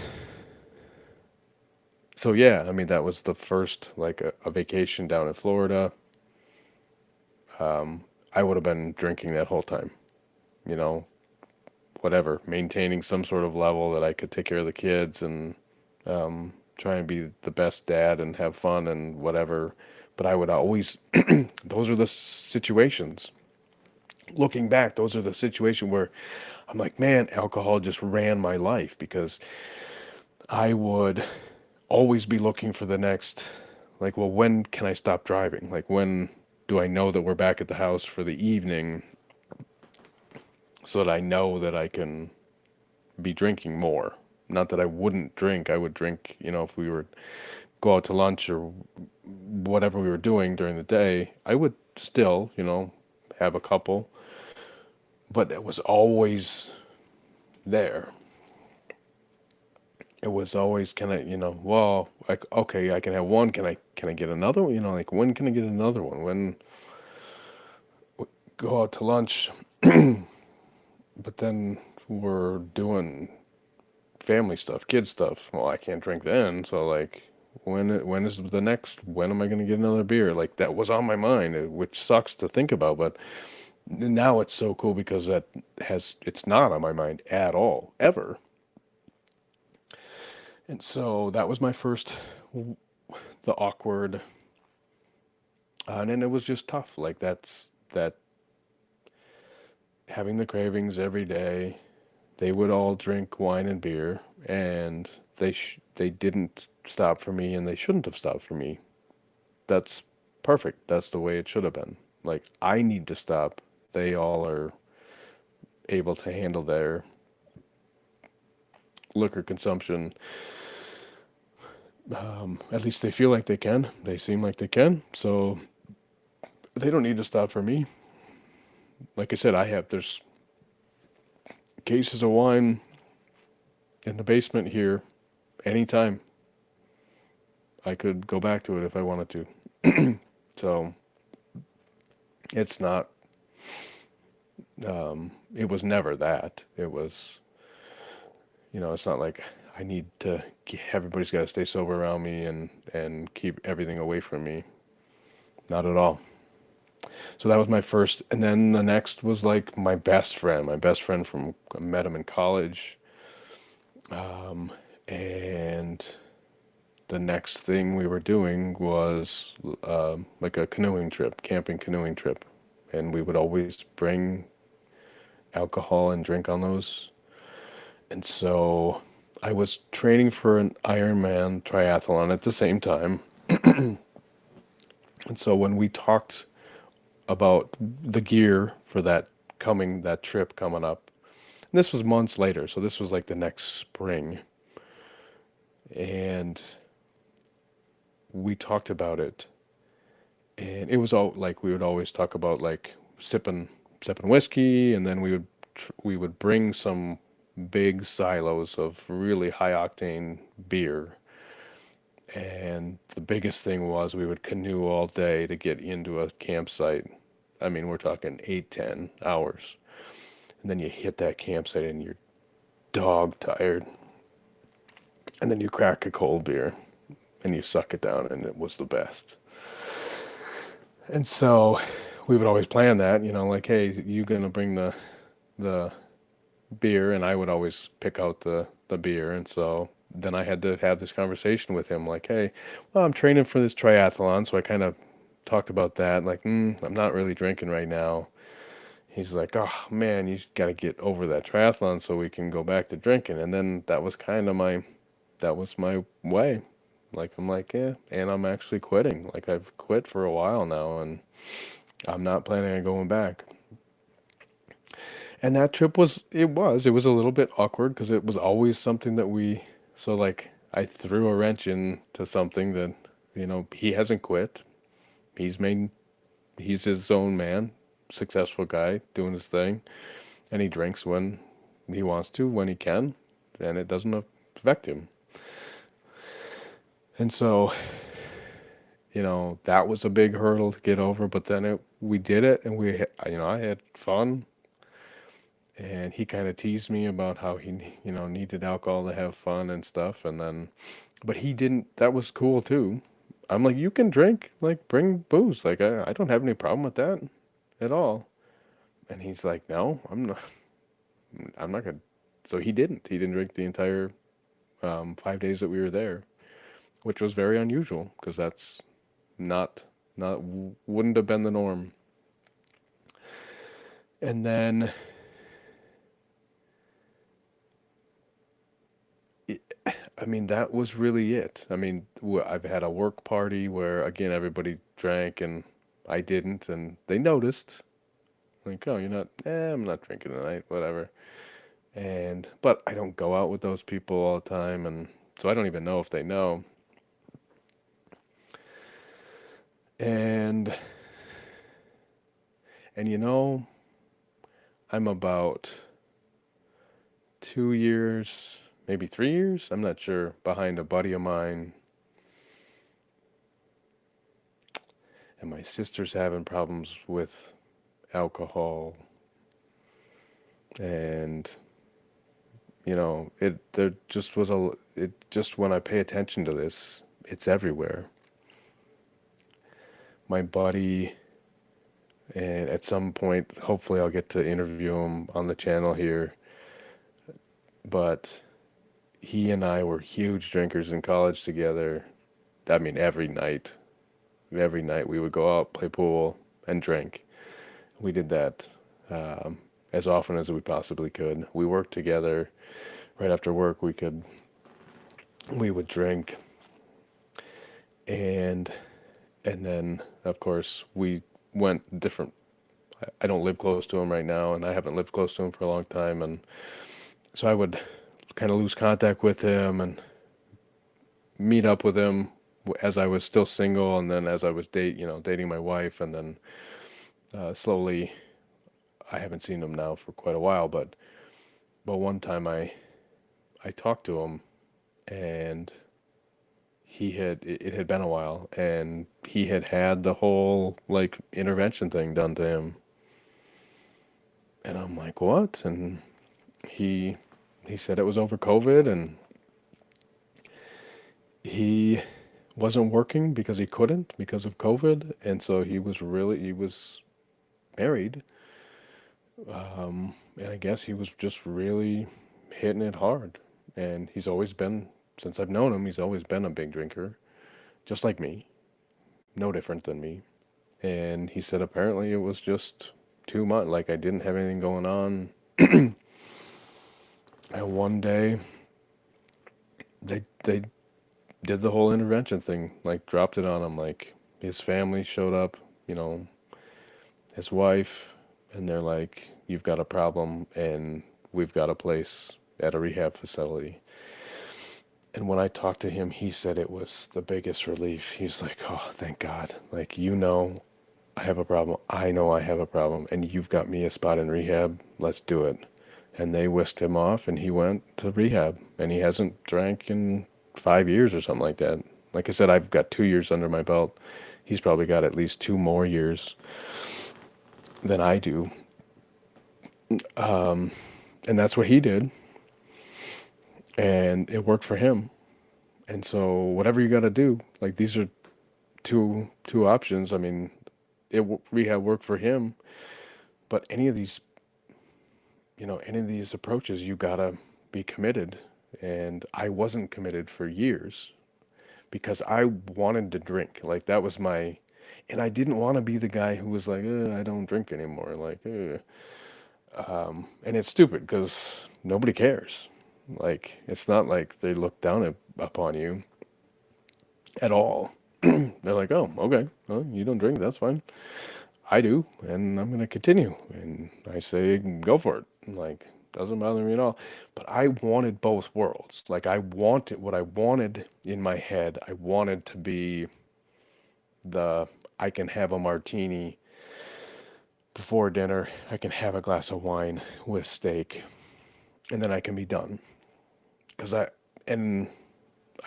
yeah, I mean that was the first like a vacation down in Florida. I would have been drinking that whole time, you know, whatever, maintaining some sort of level that I could take care of the kids and try and be the best dad and have fun and whatever. But I would always, those are the situations. Looking back, those are the situations where I'm like, man, alcohol just ran my life because I would always be looking for the next, like, well, when can I stop driving? Like, when do I know that we're back at the house for the evening so that I know that I can be drinking more? Not that I wouldn't drink. I would drink, if we were go out to lunch or whatever we were doing during the day, I would still, have a couple, but it was always there. It was always, can I, well, like, okay, I can have one. Can I get another one? Like, when can I get another one? When go out to lunch, but then we're doing family stuff, kid stuff. Well, I can't drink then. So like, when is the next? When am I going to get another beer? Like that was on my mind, which sucks to think about, but now it's so cool because it's not on my mind at all ever. And so that was my first, the awkward, and then it was just tough. Like that having the cravings every day. They would all drink wine and beer, and they didn't stop for me, and they shouldn't have stopped for me. That's perfect. That's the way it should have been. Like I need to stop. They all are able to handle their liquor consumption. At least they feel like they can. They seem like they can. So they don't need to stop for me. Like I said, there's cases of wine in the basement here. Anytime I could go back to it if I wanted to. So it's not. It was never that. It was, it's not like I need to. Everybody's got to stay sober around me and keep everything away from me. Not at all. So that was my first, and then the next was like my best friend. My best friend from I met him in college, and the next thing we were doing was like a canoeing trip, camping canoeing trip, and we would always bring alcohol and drink on those. And so I was training for an Ironman triathlon at the same time. And so when we talked about the gear for that trip coming up, and this was months later, so this was like the next spring, and we talked about it, and it was all like we would always talk about like sipping whiskey, and then we would bring some big silos of really high octane beer. And the biggest thing was we would canoe all day to get into a campsite. I mean, we're talking 8, 10 hours. And then you hit that campsite and you're dog tired. And then you crack a cold beer and you suck it down, and it was the best. And so we would always plan that, like, hey, you gonna bring the beer, and I would always pick out the beer. And so then I had to have this conversation with him, like, hey, well, I'm training for this triathlon, so I kind of talked about that, like, I'm not really drinking right now. He's like, oh man, you got to get over that triathlon so we can go back to drinking. And then that was my way. Like, I'm like, yeah, and I'm actually quitting. Like, I've quit for a while now, and I'm not planning on going back. And that trip was a little bit awkward because it was always something that so like I threw a wrench into something that, he hasn't quit. He's made, he's his own man, successful guy doing his thing, and he drinks when he wants to, when he can, and it doesn't affect him. And so, that was a big hurdle to get over, but then we did it, and I had fun, and he kind of teased me about how he, needed alcohol to have fun and stuff, and then, but he didn't, that was cool too. I'm like, you can drink, like, bring booze. Like, I don't have any problem with that at all. And he's like, no, I'm not gonna. So he didn't. He didn't drink the entire 5 days that we were there, which was very unusual because that's not not wouldn't have been the norm. And then, it, I mean, that was really it. I mean, I've had a work party where again everybody drank and I didn't, and they noticed. Like, oh, you're not. I'm not drinking tonight. Whatever. But I don't go out with those people all the time, and so I don't even know if they know. And and I'm about 2 years, maybe 3 years, I'm not sure, behind a buddy of mine, and my sister's having problems with alcohol, and it there just was a it just when I pay attention to this, it's everywhere. My buddy, and at some point, hopefully, I'll get to interview him on the channel here, but he and I were huge drinkers in college together. I mean, every night we would go out, play pool, and drink. We did that as often as we possibly could. We worked together. Right after work, we would drink, and and then of course we went different. I don't live close to him right now, and I haven't lived close to him for a long time, and so I would kind of lose contact with him and meet up with him as I was still single, and then as I was dating my wife, and then slowly I haven't seen him now for quite a while, but one time I talked to him, and it had been a while, and he had the whole like intervention thing done to him, and I'm like, what? And he he said it was over COVID, and he wasn't working because he couldn't because of COVID, and so he was married, and I guess he was just really hitting it hard, and he's always been, since I've known him, he's always been a big drinker, just like me, no different than me. And he said apparently it was just too much. Like I didn't have anything going on. And one day they did the whole intervention thing, like dropped it on him. Like his family showed up, you know, his wife, and they're like, "You've got a problem, and we've got a place at a rehab facility." And when I talked to him, he said it was the biggest relief. He's like, "Oh, thank God! Like I have a problem. I know I have a problem, and you've got me a spot in rehab. Let's do it." And they whisked him off, and he went to rehab, and he hasn't drank in 5 years or something like that. Like I said, I've got 2 years under my belt. He's probably got at least two more years than I do, and that's what he did, and it worked for him. And so, whatever you got to do, like these are two options. I mean, rehab worked for him, but any of these approaches, you gotta be committed. And I wasn't committed for years because I wanted to drink. Like that was and I didn't want to be the guy who was like, I don't drink anymore. Like, and it's stupid because nobody cares. Like, it's not like they look down upon you at all. They're like, oh, okay, well, you don't drink, that's fine. I do, and I'm gonna continue. And I say, go for it. Like, doesn't bother me at all. But I wanted both worlds. Like, I wanted what I wanted in my head. I wanted to be the I can have a martini before dinner. I can have a glass of wine with steak, and then I can be done. Cause and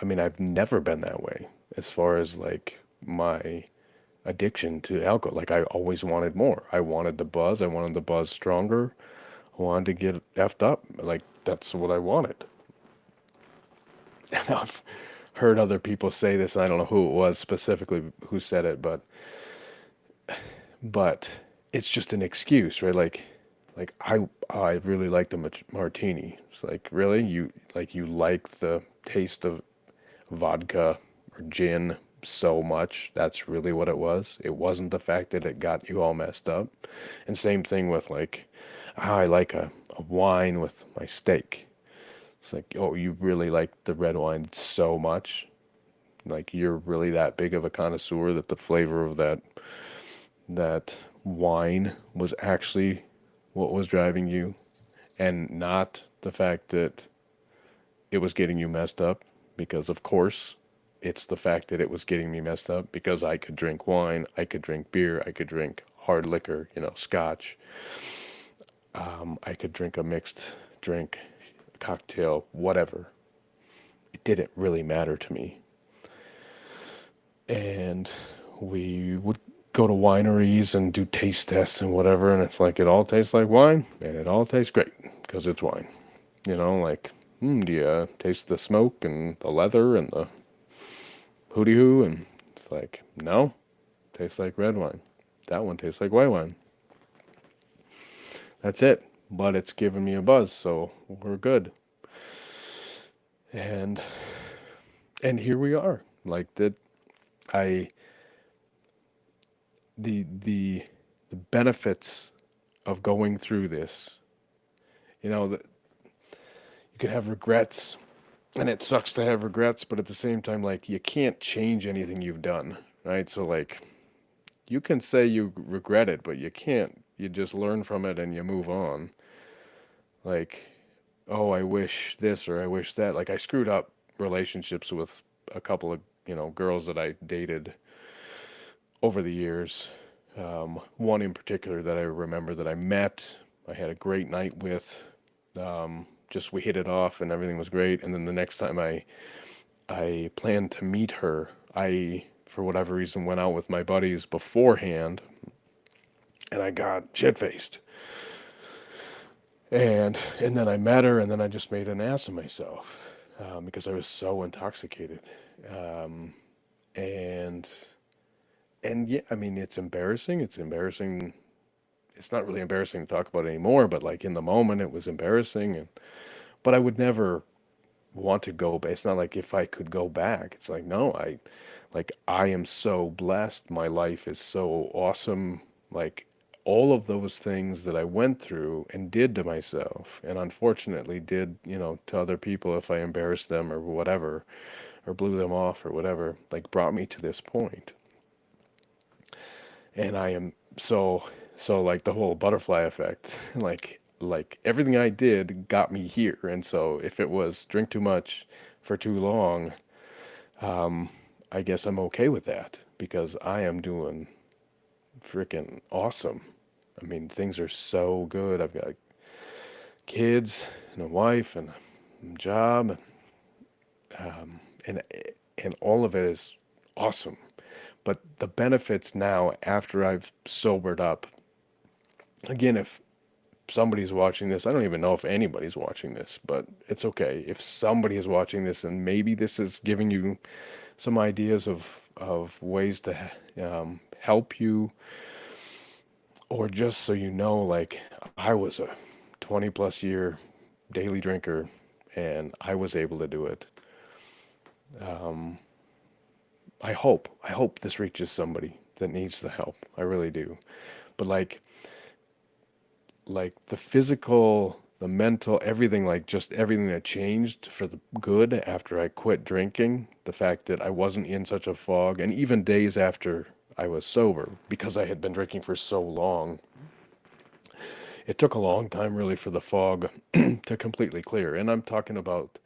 I mean, I've never been that way as far as like my addiction to alcohol. Like I always wanted more. I wanted the buzz. I wanted the buzz stronger. I wanted to get effed up. Like that's what I wanted. And I've heard other people say this. I don't know who it was specifically who said it, but it's just an excuse, right? Like I really like the martini. It's like really you like the taste of vodka or gin so much. That's really what it was. It wasn't the fact that it got you all messed up. And same thing with like, I like a wine with my steak. It's like, oh, you really like the red wine so much. Like you're really that big of a connoisseur that the flavor of that wine was actually what was driving you and not the fact that it was getting you messed up because of course it's the fact that it was getting me messed up because I could drink wine, I could drink beer, I could drink hard liquor, scotch. I could drink a mixed drink, cocktail, whatever. It didn't really matter to me. And we would go to wineries and do taste tests and whatever, and it's like it all tastes like wine and it all tastes great because it's wine. Like, do you taste the smoke and the leather and the hooty hoo? And it's like, no, tastes like red wine. That one tastes like white wine. That's it. But it's giving me a buzz, so we're good. And here we are. Like that, I the benefits of going through this. That you can have regrets, and it sucks to have regrets, but at the same time, like you can't change anything you've done, right? So like you can say you regret it, but you can't. You just learn from it and you move on. Like, oh, I wish this or I wish that. Like I screwed up relationships with a couple of, girls that I dated over the years. One in particular that I remember that I met, I had a great night with. Just we hit it off and everything was great. And then the next time I planned to meet her, I for whatever reason went out with my buddies beforehand, and I got shit faced. And then I met her, and then I just made an ass of myself because I was so intoxicated. Um, and yeah, I mean it's embarrassing. It's embarrassing. It's not really embarrassing to talk about anymore, but like in the moment, it was embarrassing. But I would never want to go back. It's not like if I could go back. It's like no, I am so blessed. My life is so awesome. Like all of those things that I went through and did to myself, and unfortunately did, to other people if I embarrassed them or whatever, or blew them off or whatever, like brought me to this point. And I am so like the whole butterfly effect, like everything I did got me here. And so if it was drink too much for too long, I guess I'm okay with that because I am doing freaking awesome. I mean, things are so good. I've got kids and a wife and a job, and all of it is awesome. But the benefits now, after I've sobered up, again, if somebody's watching this, I don't even know if anybody's watching this, but it's okay. If somebody is watching this and maybe this is giving you some ideas of ways to help you, or just so you know, like I was a 20 plus year daily drinker and I was able to do it. Um, I hope this reaches somebody that needs the help. I really do. But like the physical, the mental, everything, like just everything that changed for the good after I quit drinking, the fact that I wasn't in such a fog, and even days after I was sober because I had been drinking for so long. It took a long time really for the fog to completely clear. And I'm talking about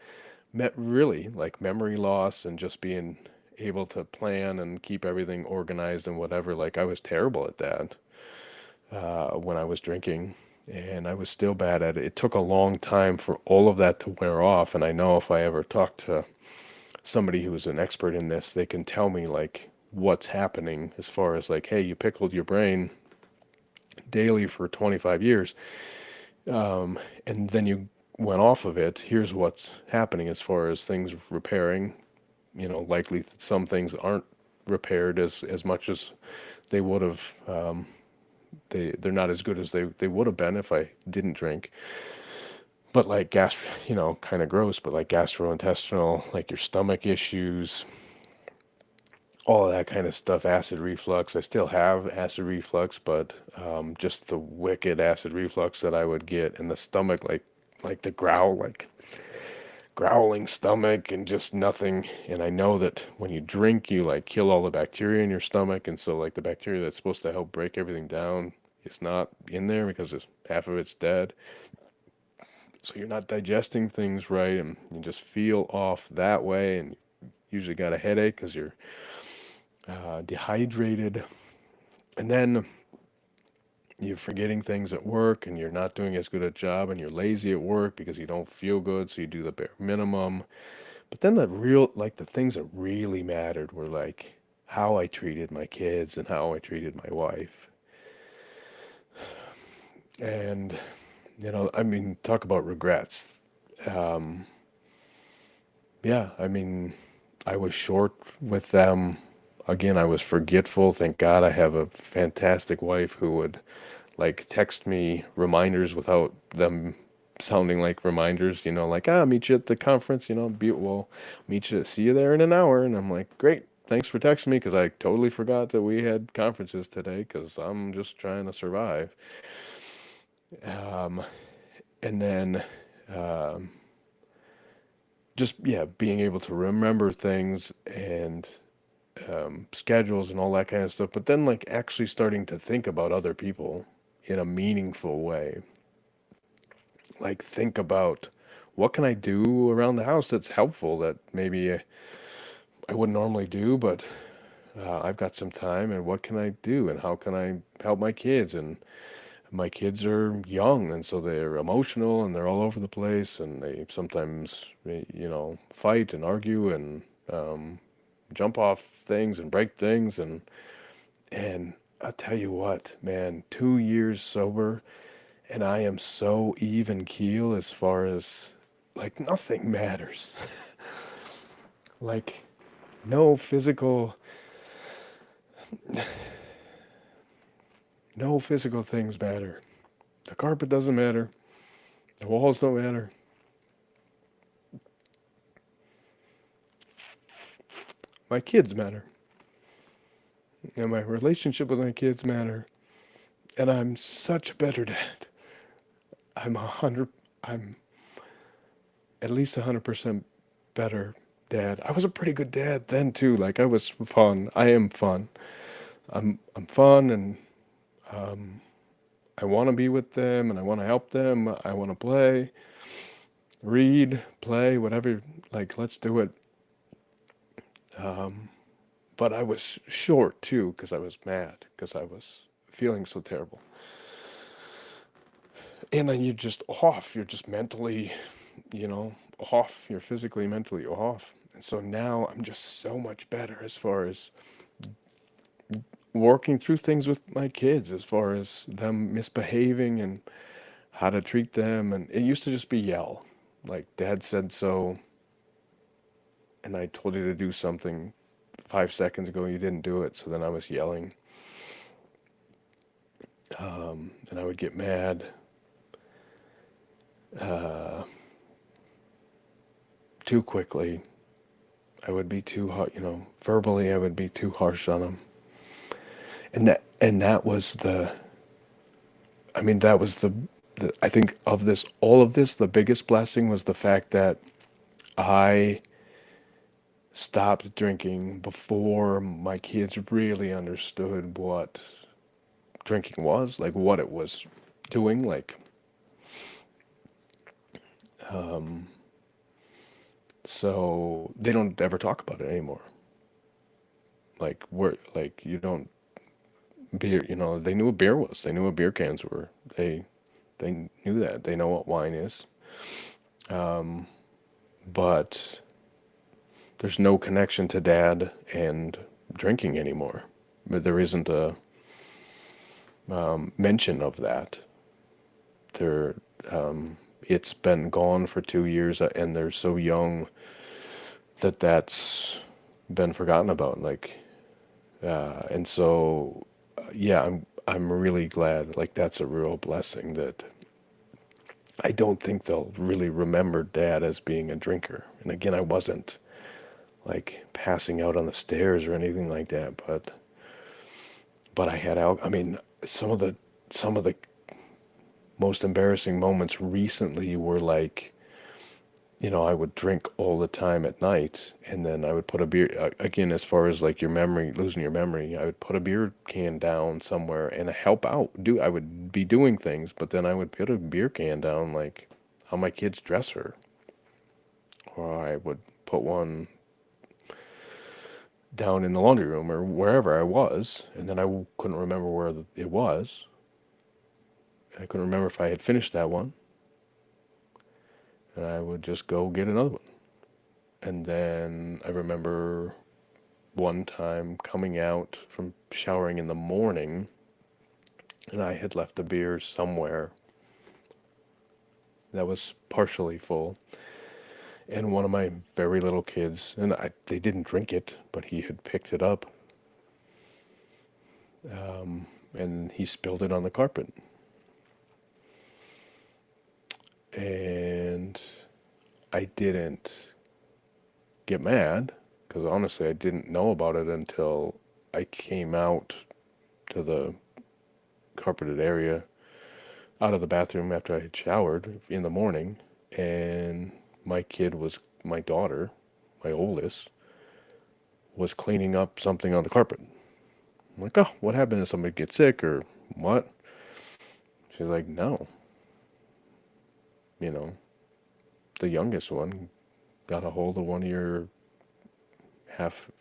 really like memory loss and just being able to plan and keep everything organized and whatever. Like I was terrible at that when I was drinking, and I was still bad at it. It took a long time for all of that to wear off. And I know if I ever talk to somebody who's an expert in this, they can tell me like what's happening as far as like, hey, you pickled your brain daily for 25 years, and then you went off of it. Here's what's happening as far as things repairing. Likely some things aren't repaired as much as they would have. They're not as good as they would have been if I didn't drink. But like kind of gross, but like gastrointestinal, like your stomach issues, all of that kind of stuff, acid reflux. I still have acid reflux, but just the wicked acid reflux that I would get in the stomach, like the like growling stomach and just nothing. And I know that when you drink, you like kill all the bacteria in your stomach, and so like the bacteria that's supposed to help break everything down is not in there because half of it's dead. So you're not digesting things right, and you just feel off that way, and you usually got a headache because you're dehydrated, and then you're forgetting things at work, and you're not doing as good a job, and you're lazy at work because you don't feel good, so you do the bare minimum. But then the things that really mattered were like how I treated my kids and how I treated my wife. And, I mean, talk about regrets. Um, yeah, I mean, I was short with them. Again, I was forgetful. Thank God I have a fantastic wife who would like text me reminders without them sounding like reminders, like, meet you at the conference, meet you, see you there in an hour. And I'm like, great, thanks for texting me because I totally forgot that we had conferences today because I'm just trying to survive. Um, and then um, just, yeah, being able to remember things and schedules and all that kind of stuff, but then like actually starting to think about other people in a meaningful way. Like think about what can I do around the house that's helpful that maybe I wouldn't normally do, but I've got some time, and what can I do, and how can I help my kids? And my kids are young, and so they're emotional, and they're all over the place, and they sometimes, fight and argue and um, jump off things and break things, and I'll tell you what, man, 2 years sober, and I am so even keel as far as like nothing matters. Like no physical no physical things matter. The carpet doesn't matter. The walls don't matter. My kids matter. And my relationship with my kids matter. And I'm such a better dad. I'm 100 I'm at least 100% better dad. I was a pretty good dad then too. Like I was fun. I am fun. I'm fun, and um, I want to be with them, and I want to help them. I want to play, read, play, whatever. Like let's do it. Um, but I was short too because I was mad because I was feeling so terrible. And then you're just off. You're just mentally, you know, off. You're physically, mentally off. And so now I'm just so much better as far as working through things with my kids, as far as them misbehaving and how to treat them. And it used to just be yell, like dad said so, and I told you to do something 5 seconds ago, you didn't do it. So then I was yelling, and I would get mad. Uh, Too quickly. I would be too hard, verbally I would be too harsh on them. And that was that was the I think of this all of this, the biggest blessing was the fact that I stopped drinking before my kids really understood what drinking was, like what it was doing. Like, so they don't ever talk about it anymore. Like, you don't beer. They knew what beer was. They knew what beer cans were. They knew that. They know what wine is. But there's no connection to dad and drinking anymore. But there isn't a mention of that. There, it's been gone for 2 years, and they're so young that that's been forgotten about. Like, and so, yeah, I'm really glad. Like, that's a real blessing that I don't think they'll really remember dad as being a drinker. And again, I wasn't like passing out on the stairs or anything like that, but I had I mean, some of the most embarrassing moments recently were like, I would drink all the time at night, and then I would put a beer, again, as far as like your memory, losing your memory, I would put a beer can down somewhere and help out. I would be doing things, but then I would put a beer can down like on my kid's dresser, or I would put one down in the laundry room or wherever I was, and then I couldn't remember where it was. I couldn't remember if I had finished that one, and I would just go get another one. And then I remember one time coming out from showering in the morning, and I had left a beer somewhere that was partially full. And one of my very little kids, and they didn't drink it, but he had picked it up, and he spilled it on the carpet. And I didn't get mad, because honestly, I didn't know about it until I came out to the carpeted area out of the bathroom after I had showered in the morning, and my daughter, my oldest, was cleaning up something on the carpet. I'm like, oh, what happened? Did somebody get sick or what? She's like, no. You know, the youngest one got a hold of one of your half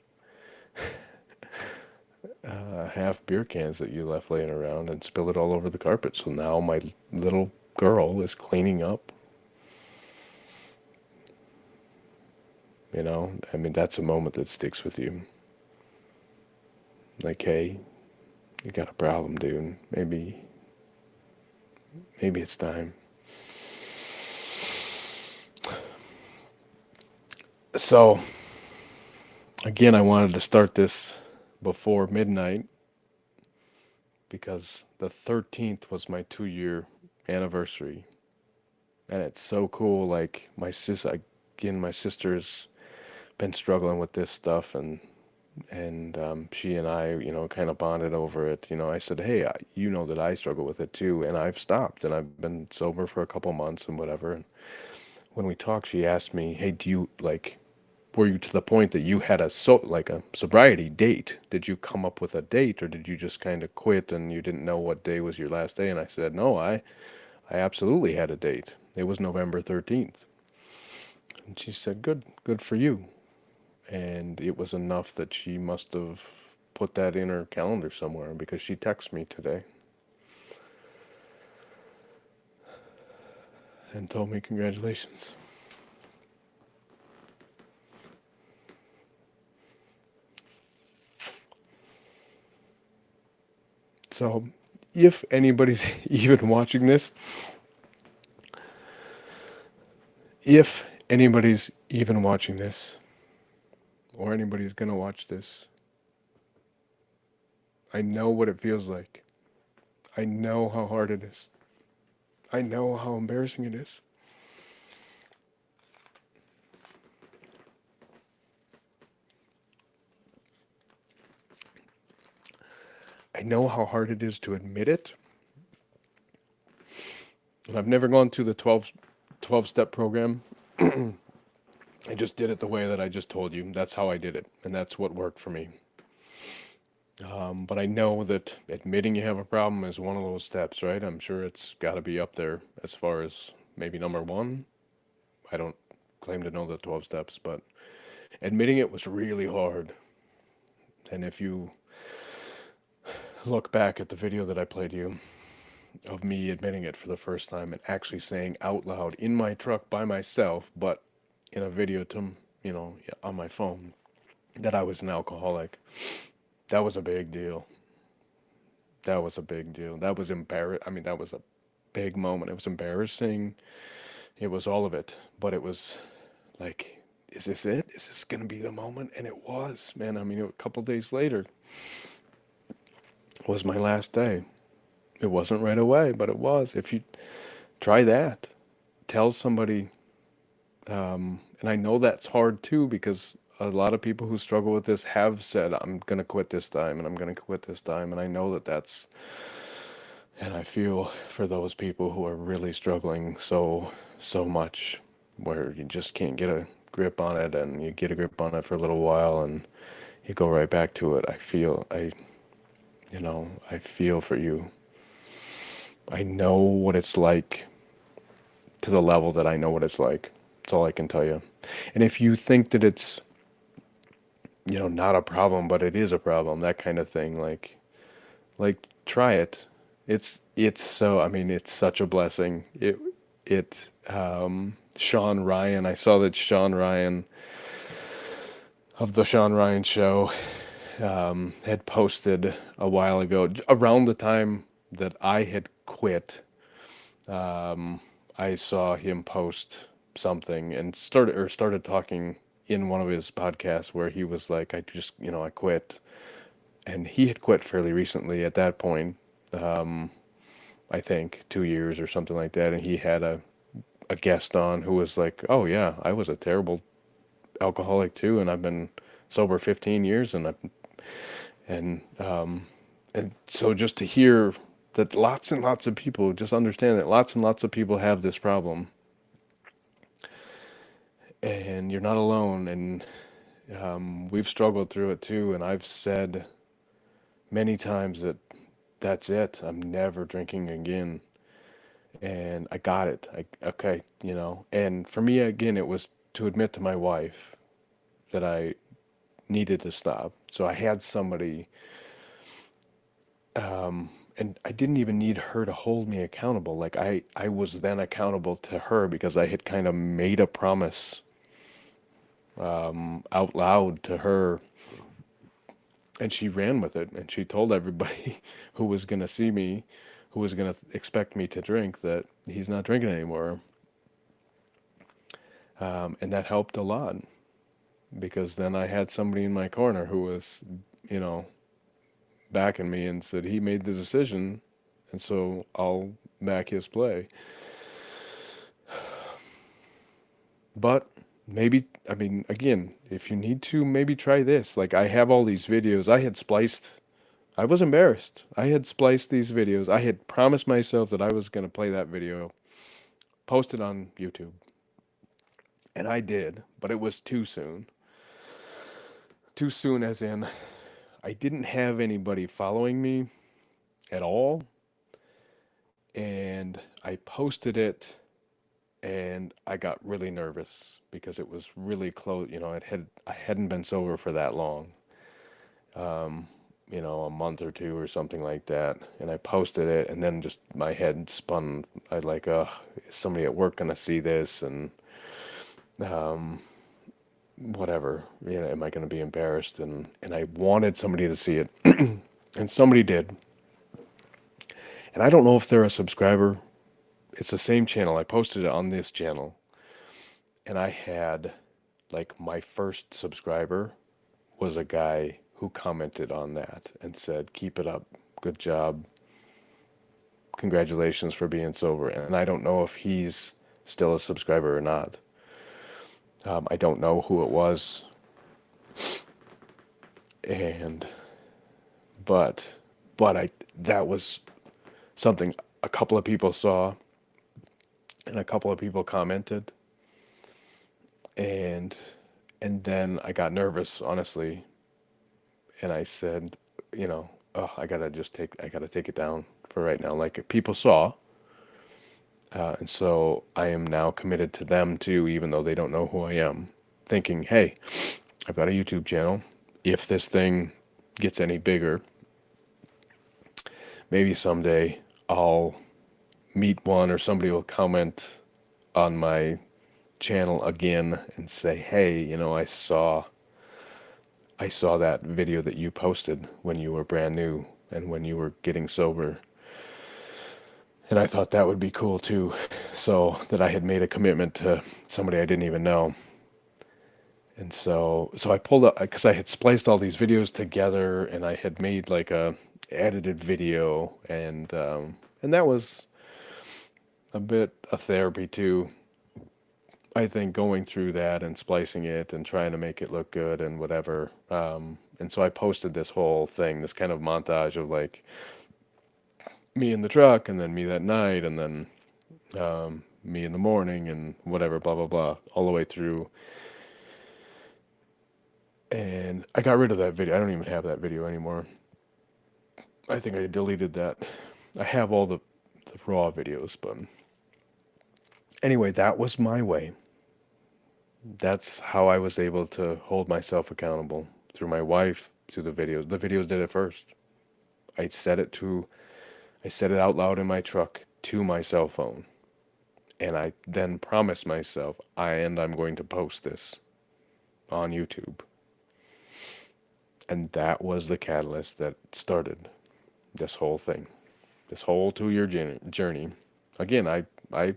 half beer cans that you left laying around and spilled it all over the carpet. So now my little girl is cleaning up. I mean, that's a moment that sticks with you. Like, hey, you got a problem, dude. Maybe it's time. So, again, I wanted to start this before midnight because the 13th was my 2-year anniversary. And it's so cool. Like, my sister's been struggling with this stuff, and she and I, kind of bonded over it. I said, hey, you know that I struggle with it too, and I've stopped, and I've been sober for a couple months and whatever. And when we talked, she asked me, hey, do you like, were you to the point that you had a sobriety date? Did you come up with a date, or did you just kind of quit and you didn't know what day was your last day? And I said, no, I absolutely had a date. It was November 13th. And she said, good for you. And it was enough that she must have put that in her calendar somewhere, because she texted me today and told me congratulations. So, if anybody's even watching this, if anybody's even watching this, or anybody's gonna watch this, I know what it feels like. I know how hard it is. I know how embarrassing it is. I know how hard it is to admit it. And I've never gone through the 12 step program. I just did it the way that I just told you. That's how I did it, and that's what worked for me. But I know that admitting you have a problem is one of those steps, right? I'm sure it's got to be up there as far as maybe number one. I don't claim to know the 12 steps, but admitting it was really hard. And if you look back at the video that I played you of me admitting it for the first time and actually saying out loud in my truck by myself, but in a video to, on my phone, that I was an alcoholic, that was a big deal. That was a big deal. That was I mean, that was a big moment. It was embarrassing. It was all of it. But it was like, is this it? Is this going to be the moment? And it was, man. I mean, a couple days later was my last day. It wasn't right away, but it was. If you try that, tell somebody, and I know that's hard too because a lot of people who struggle with this have said, I'm going to quit this time and I'm going to quit this time. And I know that and I feel for those people who are really struggling so much where you just can't get a grip on it and you get a grip on it for a little while and you go right back to it. I feel for you. I know what it's like to the level that I know what it's like. That's all I can tell you. And if you think that it's, not a problem, but it is a problem, that kind of thing, try it. It's so, I mean, it's such a blessing. Sean Ryan, I saw that Sean Ryan of the Sean Ryan show had posted a while ago, around the time that I had quit. I saw him post something and started talking in one of his podcasts where he was like, I quit, and he had quit fairly recently at that point. I think 2 years or something like that, and he had a guest on who was like, "Oh yeah, I was a terrible alcoholic too, and I've been sober 15 years, and and so just to hear that lots and lots of people just understand that lots and lots of people have this problem, and you're not alone, and we've struggled through it too, and I've said many times that that's it. I'm never drinking again. And I got it. Okay, And for me, again, it was to admit to my wife that I needed to stop. So I had somebody, and I didn't even need her to hold me accountable. Like I was then accountable to her because I had kind of made a promise out loud to her, and she ran with it, and she told everybody who was going to see me, who was going to expect me to drink, that he's not drinking anymore. And that helped a lot because then I had somebody in my corner who was, you know, backing me and said he made the decision, and so I'll back his play. But maybe, I mean, again, if you need to, maybe try this. Like, I have all these videos. I was embarrassed. I had spliced these videos. I had promised myself that I was going to play that video, post it on YouTube. And I did, but it was too soon. Too soon, as in, I didn't have anybody following me at all. And I posted it, and I got really nervous because it was really close. I hadn't been sober for that long, a month or two or something like that. And I posted it, and then just my head spun. I like, is somebody at work gonna see this? And um, whatever, am I gonna be embarrassed? And I wanted somebody to see it, and somebody did. And I don't know if they're a subscriber. It's the same channel. I posted it on this channel, and I had, like, my first subscriber was a guy who commented on that and said, "Keep it up. Good job. Congratulations for being sober." And I don't know if he's still a subscriber or not. I don't know who it was. And, but, that was something a couple of people saw and a couple of people commented. and and then I got nervous, honestly, and I said, you know, oh, I gotta take it down for right now. Like people saw, and so I am now committed to them too, even though they don't know who I am. Thinking, hey, I've got a YouTube channel. If this thing gets any bigger, maybe someday I'll meet one or somebody will comment on my channel again and say, "Hey, you know, I saw that video that you posted when you were brand new and when you were getting sober, and I thought that would be cool too." So that I had made a commitment to somebody I didn't even know. And so I pulled up because I had spliced all these videos together and I had made like a edited video and that was a bit of therapy too. I think going through that and splicing it and trying to make it look good and whatever. And so I posted this whole thing, this kind of montage of like me in the truck and then me that night and then me in the morning and whatever, blah, blah, blah, all the way through. And I got rid of that video. I don't even have that video anymore. I think I deleted that. I have all the raw videos, but anyway, that was my way. That's how I was able to hold myself accountable through my wife, through the videos. The videos did it first. I said it to, I said it out loud in my truck to my cell phone. And I then promised myself, I'm going to post this on YouTube. And that was the catalyst that started this whole thing, this whole 2 year journey. Again, I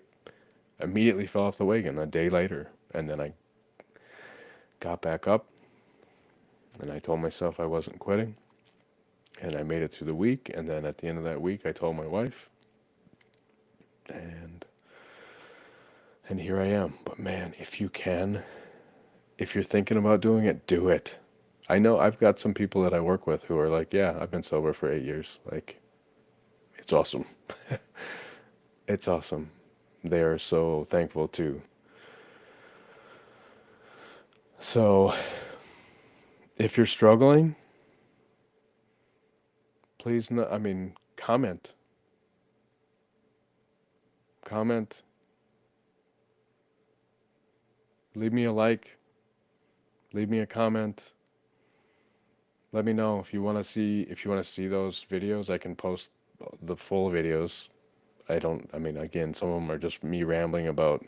immediately fell off the wagon a day later. And then I got back up and I told myself I wasn't quitting. And I made it through the week. And then at the end of that week, I told my wife. And and here I am. But man, if you can, if you're thinking about doing it, do it. I know I've got some people that I work with who are like, yeah, I've been sober for 8 years. Like, it's awesome. It's awesome. They are so thankful too. So, if you're struggling, please, no, I mean, comment. Comment. Leave me a like. Leave me a comment. Let me know if you want to see those videos. I can post the full videos. I mean, again, some of them are just me rambling about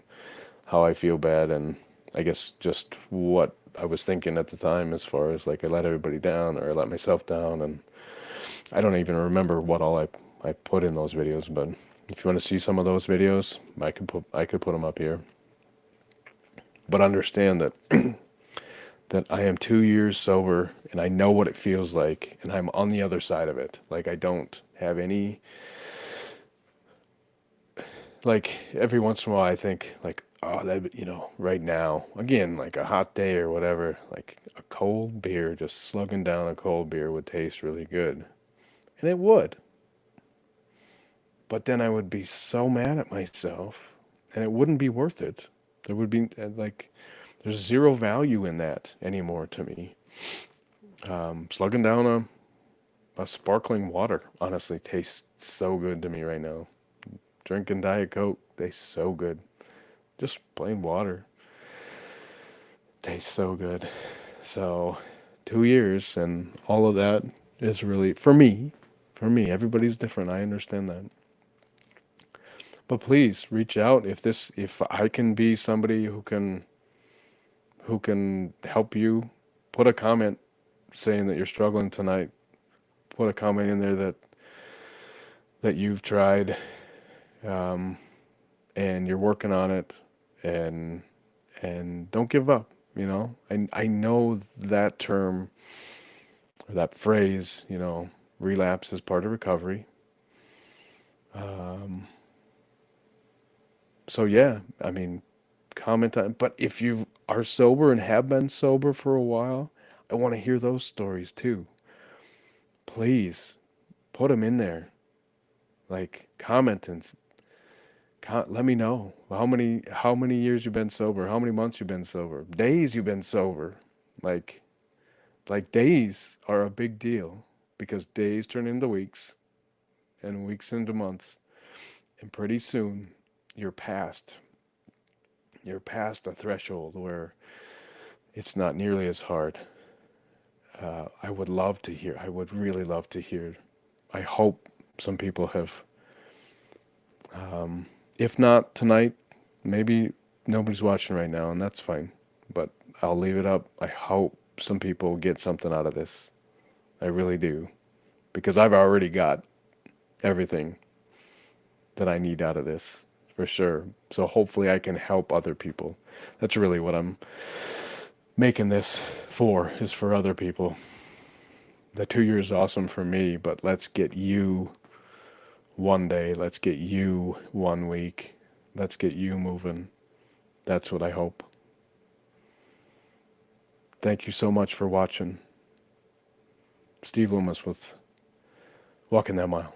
how I feel bad and I guess just what I was thinking at the time as far as like I let everybody down or I let myself down and I don't even remember what all I put in those videos, but if you want to see some of those videos, I could put them up here. But understand that that I am 2 years sober and I know what it feels like and I'm on the other side of it. Like I don't have any like every once in a while I think like oh that right now again like a hot day or whatever like a cold beer just slugging down a cold beer would taste really good and it would but then I would be so mad at myself and it wouldn't be worth it. There would be like there's zero value in that anymore to me. Slugging down a sparkling water honestly tastes so good to me right now. Drinking Diet Coke tastes so good. Just plain water tastes so good. So 2 years and all of that is really for me, everybody's different. I understand that. But please reach out if I can be somebody who can help you, put a comment saying that you're struggling tonight. Put a comment in there that you've tried um, and you're working on it and don't give up. I know that term or that phrase. Relapse is part of recovery. Um, so yeah, I mean, comment on. But if you are sober and have been sober for a while, I want to hear those stories too. Please put them in there. Like comment Let me know how many years you've been sober, how many months you've been sober, days you've been sober. Like days are a big deal because days turn into weeks and weeks into months, and pretty soon you're past you're past a threshold where it's not nearly as hard. I would love to hear. I would really love to hear. I hope some people have. If not tonight, maybe nobody's watching right now, and that's fine. But I'll leave it up. I hope some people get something out of this. I really do. Because I've already got everything that I need out of this, for sure. So hopefully I can help other people. That's really what I'm making this for, is for other people. The 2 years is awesome for me, but let's get you one day. Let's get you one week. Let's get you moving. That's what I hope. Thank you so much for watching. Steve Loomis with Walking That Mile.